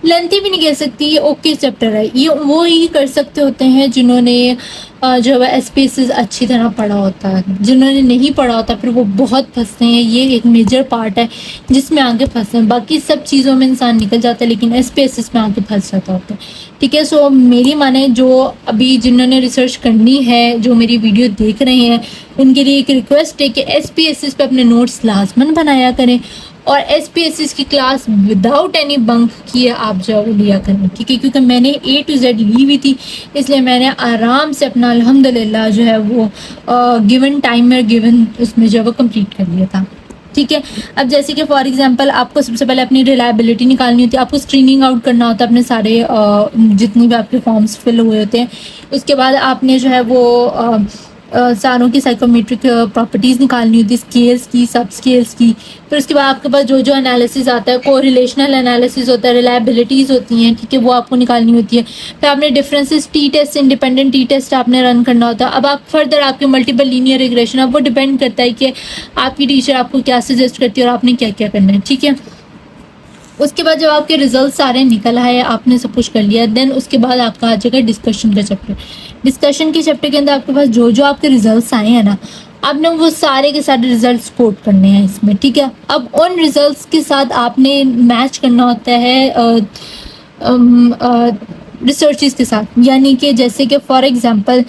lengthy भी नहीं कह सकती, ये ओके चैप्टर है, ये वो ही कर सकते होते हैं जिन्होंने जो है SPSS अच्छी तरह पढ़ा होता है। जिन्होंने नहीं पढ़ा होता फिर वो बहुत फंसते हैं, ये एक मेजर पार्ट है जिसमें आगे फंसते हैं। बाकी सब चीज़ों में इंसान निकल जाता है लेकिन SPSS में आगे फंस जाता होता है, ठीक है। सो मेरी माने जो अभी जिन्होंने रिसर्च करनी है, जो मेरी वीडियो देख रहे हैं, उनके लिए एक रिक्वेस्ट है कि SPSS पे अपने नोट्स लाजमन बनाया करें, और SPSS की क्लास विदाउट एनी बंक किए आप जो लिया करें, ठीक है। क्योंकि मैंने A to Z ली हुई थी, इसलिए मैंने आराम से अपना अल्हम्दुलिल्लाह जो है वो गिवन टाइम में गिवन उसमें जो है वो कंप्लीट कर लिया था, ठीक है। अब जैसे कि फॉर एग्जांपल आपको सबसे पहले अपनी रिलायबिलिटी निकालनी होती है, आपको स्क्रीनिंग आउट करना होता है अपने सारे जितनी भी आपके फॉर्म्स फिल हुए होते हैं। उसके बाद आपने जो है वो सारों की साइकोमेट्रिक प्रॉपर्टीज़ निकालनी होती है, स्केल्स की, सब स्केल्स की। फिर उसके बाद आपके पास जो एनालिसिस आता है, कोरिलेशनल एनालिसिस होता है, रिलायबिलिटीज़ होती हैं, ठीक है, वो आपको निकालनी होती है। फिर आपने differences, t test, independent t test आपने रन करना होता है। अब आप फर्दर आपके मल्टीपल लीनियर रिग्रेशन, अब वो डिपेंड करता है कि आपकी टीचर आपको क्या सजेस्ट करती है और आपने क्या क्या करना है, ठीक है। उसके बाद जब आपके रिजल्ट सारे निकल आए, आपने सब कुछ कर लिया, देन उसके बाद आपका आ जाएगा डिस्कशन का चैप्टर। डिस्कशन के चैप्टर के अंदर आपके पास जो आपके रिजल्ट्स आए हैं ना, आपने वो सारे के सारे रिजल्ट्स कोट करने हैं इसमें, ठीक है। अब उन रिजल्ट्स के साथ आपने मैच करना होता है रिसर्चेस के साथ, यानी कि जैसे कि फॉर एग्जांपल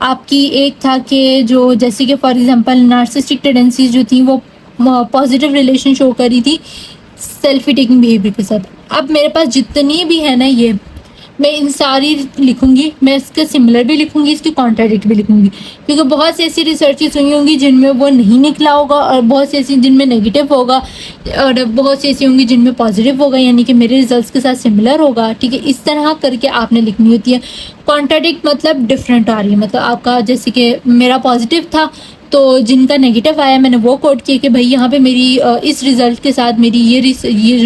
आपकी एक था कि जो जैसे कि फॉर एग्जांपल नार्सिसिस्टिक टेंडेंसीज जो थी वो पॉजिटिव रिलेशन शो करी थी सेल्फी टेकिंग बिहेवियर के साथ। अब मेरे पास जितनी भी है ना, ये मैं इन सारी लिखूंगी, मैं इसके सिमिलर भी लिखूंगी, इसकी कॉन्ट्राडिक्ट भी लिखूंगी, क्योंकि बहुत सी ऐसी रिसर्चेस हुई होंगी जिनमें वो नहीं निकला होगा, और बहुत सी ऐसी जिनमें नेगेटिव होगा, और बहुत सी ऐसी होंगी जिनमें पॉजिटिव होगा, यानी कि मेरे रिजल्ट्स के साथ सिमिलर होगा। ठीक है, इस तरह करके आपने लिखनी होती है। कॉन्ट्राडिक्ट मतलब डिफरेंट आ रही है, मतलब आपका जैसे कि मेरा पॉजिटिव था तो जिनका नेगेटिव आया मैंने वो कोट किया कि भाई यहाँ पे मेरी इस रिजल्ट के साथ मेरी ये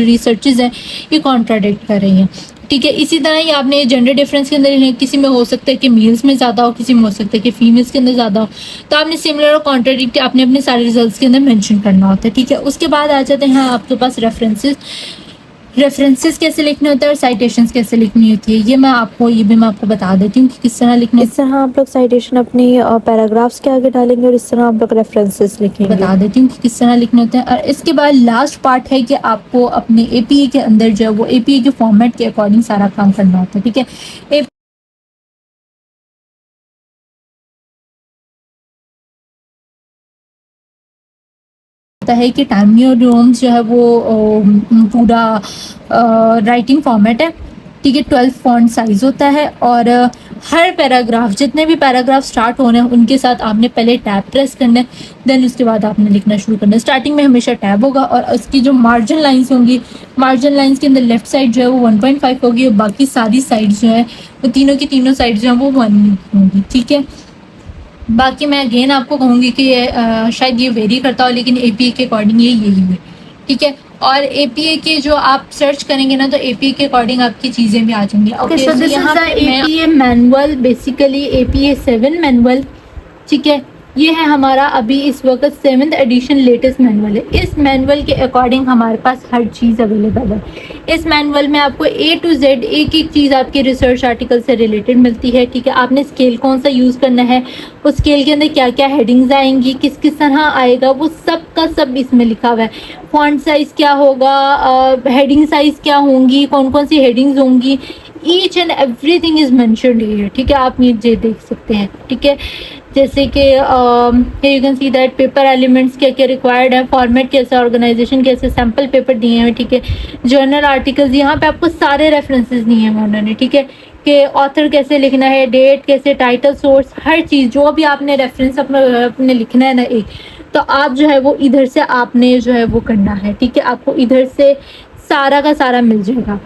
रिसर्चेज हैं ये कॉन्ट्राडिक्ट कर रही हैं। ठीक है, इसी तरह ही आपने जेंडर डिफरेंस के अंदर किसी में हो सकता है कि मेल्स में ज़्यादा हो, किसी में हो सकता है कि फीमेल्स के अंदर ज़्यादा हो, तो आपने सिमिलर और कॉन्ट्राडिक्ट आपने अपने सारे रिजल्ट्स के अंदर मेंशन करना होता है। ठीक है, उसके बाद आ जाते हैं आपके पास रेफरेंसेस कैसे लिखने होते हैं और साइटेशंस कैसे लिखनी होती है। ये मैं आपको बता देती हूँ कि किस तरह लिखने। इस तरह आप लोग साइटेशन अपनी पैराग्राफ्स के आगे डालेंगे और इस तरह आप लोग रेफरेंसेस लिखेंगे। बता देती हूँ कि किस तरह लिखने होते हैं। और इसके बाद लास्ट पार्ट है कि आपको अपने एपीए के अंदर जो है वो एपीए के फॉर्मेट के अकॉर्डिंग सारा काम करना होता है। ठीक है, है कि टाइम न्यू रोम्स जो है वो पूरा राइटिंग फॉर्मेट है। ठीक है, 12 फॉन्ट साइज होता है, और हर पैराग्राफ जितने भी पैराग्राफ स्टार्ट होने हैं उनके साथ आपने पहले टैब प्रेस करना है, देन उसके बाद आपने लिखना शुरू करना है। स्टार्टिंग में हमेशा टैब होगा, और उसकी जो मार्जिन लाइंस होंगी, मार्जिन लाइंस के अंदर लेफ्ट साइड जो है वो 1.5 होगी, और बाकी सारी साइड जो है वो तीनों की तीनों साइड जो है वो 1 होंगी। ठीक है, बाकी मैं अगेन आपको कहूँगी कि शायद ये वेरी करता हो, लेकिन एपीए के अकॉर्डिंग ये यही है। ठीक है, और एपीए के जो आप सर्च करेंगे ना तो एपीए के अकॉर्डिंग आपकी चीज़ें भी आ जाएंगी। Okay, so this is the APA manual, basically APA 7 manual. ठीक है, ये है हमारा अभी इस वक्त 7th एडिशन लेटेस्ट मैनुअल है। इस मैनुअल के अकॉर्डिंग हमारे पास हर चीज़ अवेलेबल है। इस मैनुअल में आपको A to Z एक एक चीज़ आपके रिसर्च आर्टिकल से रिलेटेड मिलती है। ठीक है, आपने स्केल कौन सा यूज़ करना है, उस स्केल के अंदर क्या क्या हेडिंग्स आएंगी, किस किस तरह आएगा, वो सब का सब इसमें लिखा हुआ है। फॉन्ट साइज़ क्या होगा, हेडिंग साइज़ क्या होंगी, कौन कौन सी हेडिंग्स होंगी, each and everything is mentioned here. ठीक है, आप ये देख सकते हैं। ठीक है, जैसे कि you can see that paper elements क्या क्या रिक्वायर्ड है, फॉर्मेट कैसा, ऑर्गेनाइजेशन कैसे, सैम्पल पेपर दिए हैं। ठीक है, जर्नल आर्टिकल्स, यहाँ पे आपको सारे रेफरेंसेस दिए हैं उन्होंने। ठीक है, कि ऑथर कैसे लिखना है, डेट कैसे, टाइटल, सोर्स, हर चीज़ जो भी आपने रेफरेंस अपने लिखना है ना एक, तो आप जो है वो इधर से आपने जो है वो करना है। ठीक है, आपको इधर से सारा का सारा मिल जाएगा।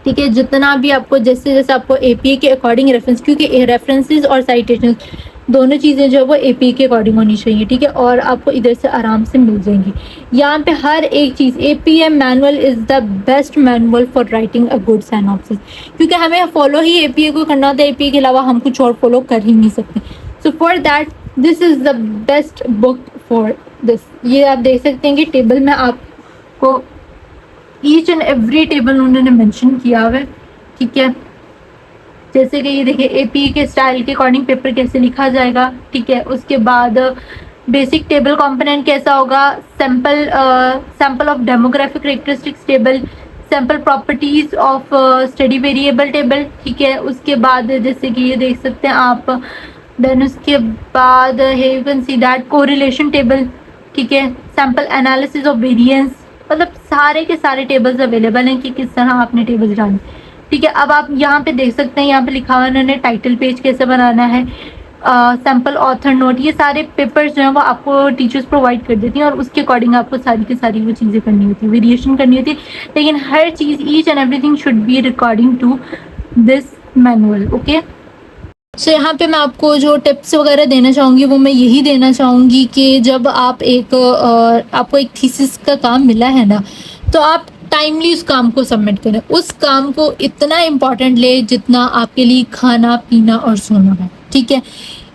ठीक है, जितना भी आपको जैसे जैसे आपको एपीए के अकॉर्डिंग रेफरेंस, क्योंकि रेफरेंसेस और साइटेशन दोनों चीज़ें जो है वो एपीए के अकॉर्डिंग होनी चाहिए। ठीक है, और आपको इधर से आराम से मिल जाएंगी। यहाँ पे हर एक चीज़, APA manual is the best manual for writing a good synopsis, क्योंकि हमें फॉलो ही एपीए को करना होता है। एपीए के अलावा हम कुछ और फॉलो कर ही नहीं सकते। So for that this is the best book for this. ये आप देख सकते हैं कि टेबल में आपको ईच एंड एवरी टेबल उन्होंने मेंशन किया हुआ है। ठीक है, जैसे कि ये देखिए एपी के स्टाइल के अकॉर्डिंग पेपर कैसे लिखा जाएगा। ठीक है, उसके बाद बेसिक टेबल कंपोनेंट कैसा होगा, sample of demographic characteristics table, sample properties of study variable table. ठीक है, उसके बाद जैसे कि ये देख सकते हैं आप, देन उसके बाद है you can see that correlation table. ठीक है, सैंपल एनालिसिस ऑफ वेरिएंस, मतलब सारे के सारे टेबल्स अवेलेबल हैं कि किस तरह आपने टेबल्स डालने। ठीक है, अब आप यहाँ पे देख सकते हैं, यहाँ पे लिखा हुआ है उन्होंने टाइटल पेज कैसे बनाना है, सैम्पल ऑथर नोट, ये सारे पेपर्स जो हैं वो आपको टीचर्स प्रोवाइड कर देती हैं, और उसके अकॉर्डिंग आपको सारी की सारी वो चीज़ें करनी होती है, वेरिएशन करनी होती है, लेकिन हर चीज़ each and everything should be recording to this manual. Okay, so यहाँ पे मैं आपको जो टिप्स वगैरह देना चाहूँगी वो मैं यही देना चाहूँगी कि जब आप आपको एक थीसिस का काम मिला है ना, तो आप टाइमली उस काम को सबमिट करें। उस काम को इतना इम्पॉर्टेंट ले जितना आपके लिए खाना पीना और सोना है। ठीक है,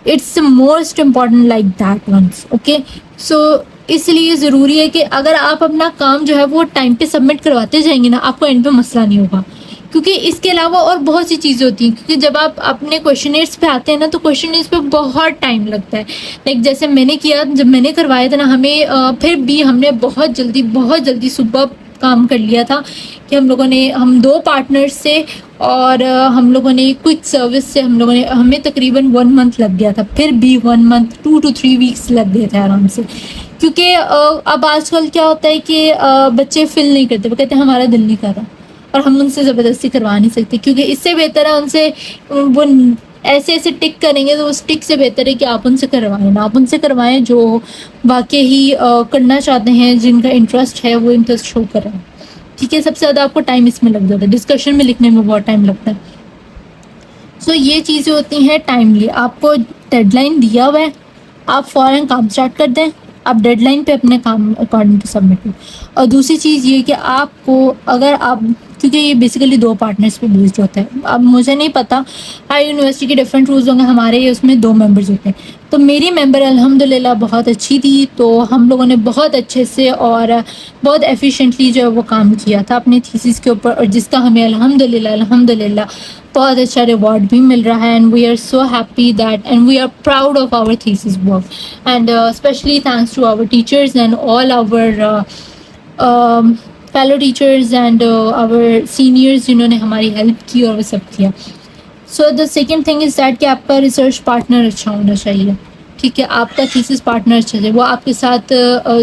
it's most important like that ones. Okay, so इसलिए ज़रूरी है कि अगर आप अपना काम जो है वो टाइम पे सबमिट करवाते जाएंगे ना, आपको एंड पे मसला नहीं होगा। क्योंकि इसके अलावा और बहुत सी चीज़ें होती हैं, क्योंकि जब आप अपने क्वेश्चनेट्स पे आते हैं ना तो क्वेश्चनेट्स पे बहुत टाइम लगता है। लाइक जैसे मैंने किया, जब मैंने करवाया था ना, हमें फिर भी हमने बहुत जल्दी सुबह काम कर लिया था कि हम 2 पार्टनर्स से और हम लोगों ने क्विक सर्विस से हमें तकरीबन 1 मंथ लग गया था, फिर भी 1 मंथ 2 to 3 वीक्स लग गए थे आराम से, क्योंकि अब आजकल क्या होता है कि बच्चे फिल नहीं करते, वो कहते हैं हमारा दिल नहीं कर रहा, और हम उनसे ज़बरदस्ती करवा नहीं सकते, क्योंकि इससे बेहतर है उनसे वो ऐसे ऐसे टिक करेंगे, तो उस टिक से बेहतर है कि आप उनसे करवाएं ना, आप उनसे करवाएं जो वाकई ही करना चाहते हैं, जिनका इंटरेस्ट है वो इंटरेस्ट शो करें। ठीक है, सबसे ज़्यादा आपको टाइम इसमें लग जाता है, डिस्कशन में लिखने में बहुत टाइम लगता है। सो ये चीज़ें होती हैं टाइमली, आपको डेडलाइन दिया हुआ है, आप फ़ौरन काम स्टार्ट कर दें, आप डेडलाइन पे अपने काम अकॉर्डिंग टू सबमिट करें। और दूसरी चीज़ ये कि आपको अगर आप, क्योंकि ये बेसिकली 2 पार्टनर्स पे बेस्ड होता है, अब मुझे नहीं पता हर यूनिवर्सिटी के डिफरेंट रूल्स होंगे, हमारे उसमें 2 मेंबर्स होते हैं, तो मेरी मेंबर अल्हम्दुलिल्लाह बहुत अच्छी थी, तो हम लोगों ने बहुत अच्छे से और बहुत एफिशिएंटली जो है वो काम किया था अपने थीसिस के ऊपर, और जिसका हमें अल्हम्दुलिल्लाह बहुत अच्छा रिवॉर्ड भी मिल रहा है, and we are so happy that and we are proud of our thesis work, and specially thanks to our teachers and all our fellow teachers and our seniors जिन्होंने हमारी हेल्प की और वो सब किया। So the second thing is that कि आपका research partner अच्छा होना चाहिए। ठीक है, आपका थीसिस पार्टनर अच्छा है, वो आपके साथ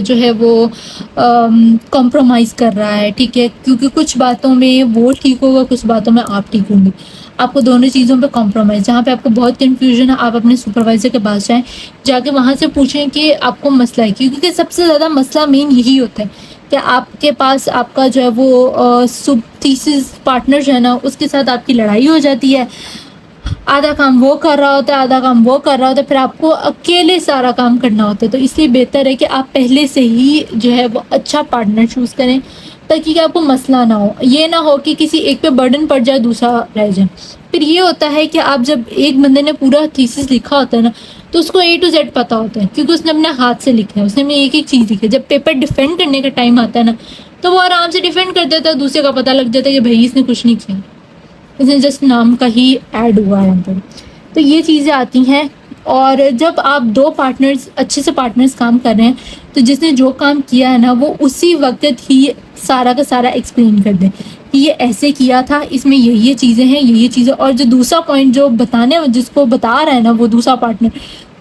जो है वो कॉम्प्रोमाइज़ कर रहा है। ठीक है, क्योंकि कुछ बातों में वो ठीक होगा, कुछ बातों में आप ठीक होंगे, आपको दोनों चीज़ों पे कॉम्प्रोमाइज़, जहाँ पे आपको बहुत कन्फ्यूजन है आप अपने सुपरवाइज़र के पास जाएँ, जाके वहाँ से पूछें कि आपको मसला है, क्योंकि सबसे ज़्यादा मसला मेन यही होता है कि आपके पास आपका जो है वो थीसिस पार्टनर जो है ना, उसके साथ आपकी लड़ाई हो जाती है, आधा काम वो कर रहा होता है, आधा काम वो कर रहा होता है, फिर आपको अकेले सारा काम करना होता है। तो इसलिए बेहतर है कि आप पहले से ही जो है वो अच्छा पार्टनर चूज़ करें, ताकि कि आपको मसला ना हो, ये ना हो कि किसी एक पे बर्डन पड़ जाए, दूसरा रह जाए। फिर ये होता है कि आप जब एक बंदे ने पूरा थीसिस लिखा होता है ना, तो उसको A to Z पता होता है, क्योंकि उसने अपने हाथ से लिखा है, उसने अपनी एक एक चीज़ लिखी है। जब पेपर डिफेंड करने का टाइम आता है ना, तो वो आराम से डिफेंड कर देता है, दूसरे का पता लग जाता है कि भाई इसने कुछ नहीं किया, इसमें जस्ट नाम का ही ऐड हुआ है अंदर। तो ये चीज़ें आती हैं, और जब आप 2 पार्टनर्स अच्छे से पार्टनर्स काम कर रहे हैं, तो जिसने जो काम किया है ना, वो उसी वक्त ही सारा का सारा एक्सप्लेन कर दें कि ये ऐसे किया था, इसमें ये चीज़ें हैं, ये चीज़ें, और जो दूसरा पॉइंट जो बताने जिसको बता रहा है ना वो दूसरा पार्टनर,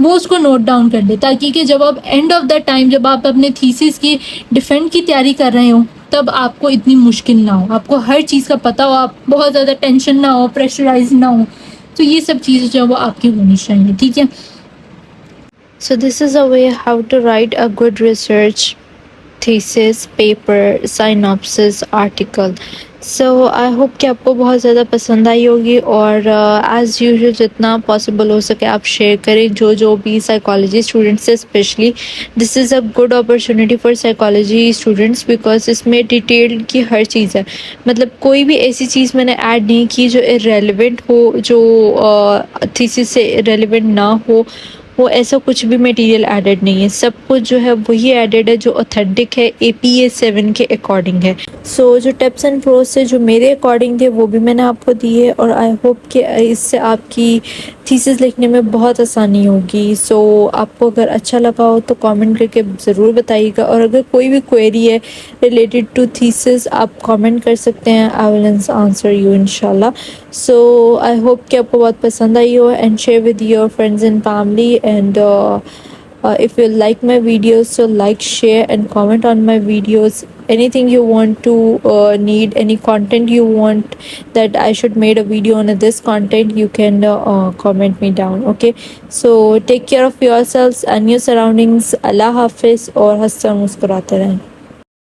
वो उसको नोट डाउन कर दे, ताकि कि जब आप एंड ऑफ द टाइम जब आप अपने थीसिस की डिफेंड की तैयारी कर रहे हो, तब आपको इतनी मुश्किल ना हो, आपको हर चीज़ का पता हो, आप बहुत ज़्यादा टेंशन ना हो, प्रेशराइज ना हो। तो ये सब चीज़ें जो है वो आपकी होनी चाहिए। ठीक है, So this is a way how to write a good research thesis, paper, synopsis, article. So I hope कि आपको बहुत ज़्यादा पसंद आई होगी, और एज़ यूजुअल जितना पॉसिबल हो सके आप शेयर करें, जो भी साइकोलॉजी स्टूडेंट्स है specially. This is a good opportunity for psychology students, because इसमें डिटेल्ड की हर चीज़ है, मतलब कोई भी ऐसी चीज़ मैंने ऐड नहीं की जो इरेलीवेंट हो, जो थीसिस से इरेलीवेंट ना हो, वो ऐसा कुछ भी मटेरियल एडेड नहीं है, सब कुछ जो है वही एडेड है जो ऑथेंटिक है, APA 7 के अकॉर्डिंग है। सो जो टिप्स एंड प्रोस है जो मेरे अकॉर्डिंग थे वो भी मैंने आपको दिए, और आई होप कि इससे आपकी थीसिस लिखने में बहुत आसानी होगी। सो आपको अगर अच्छा लगा हो तो कमेंट करके ज़रूर बताइएगा, और अगर कोई भी क्वेरी है रिलेटेड टू थीसिस आप कमेंट कर सकते हैं, आई विल आंसर यू इंशाल्लाह। सो आई होप कि आपको बहुत पसंद आई हो, and share with your friends and family, and if you like my videos, so like, share and comment on my videos. Anything you want to need, any content you want that I should made a video on this content, you can comment me down. Okay, so take care of yourselves and your surroundings. Allah Hafiz, और हंसते और मुस्कुराते रहें।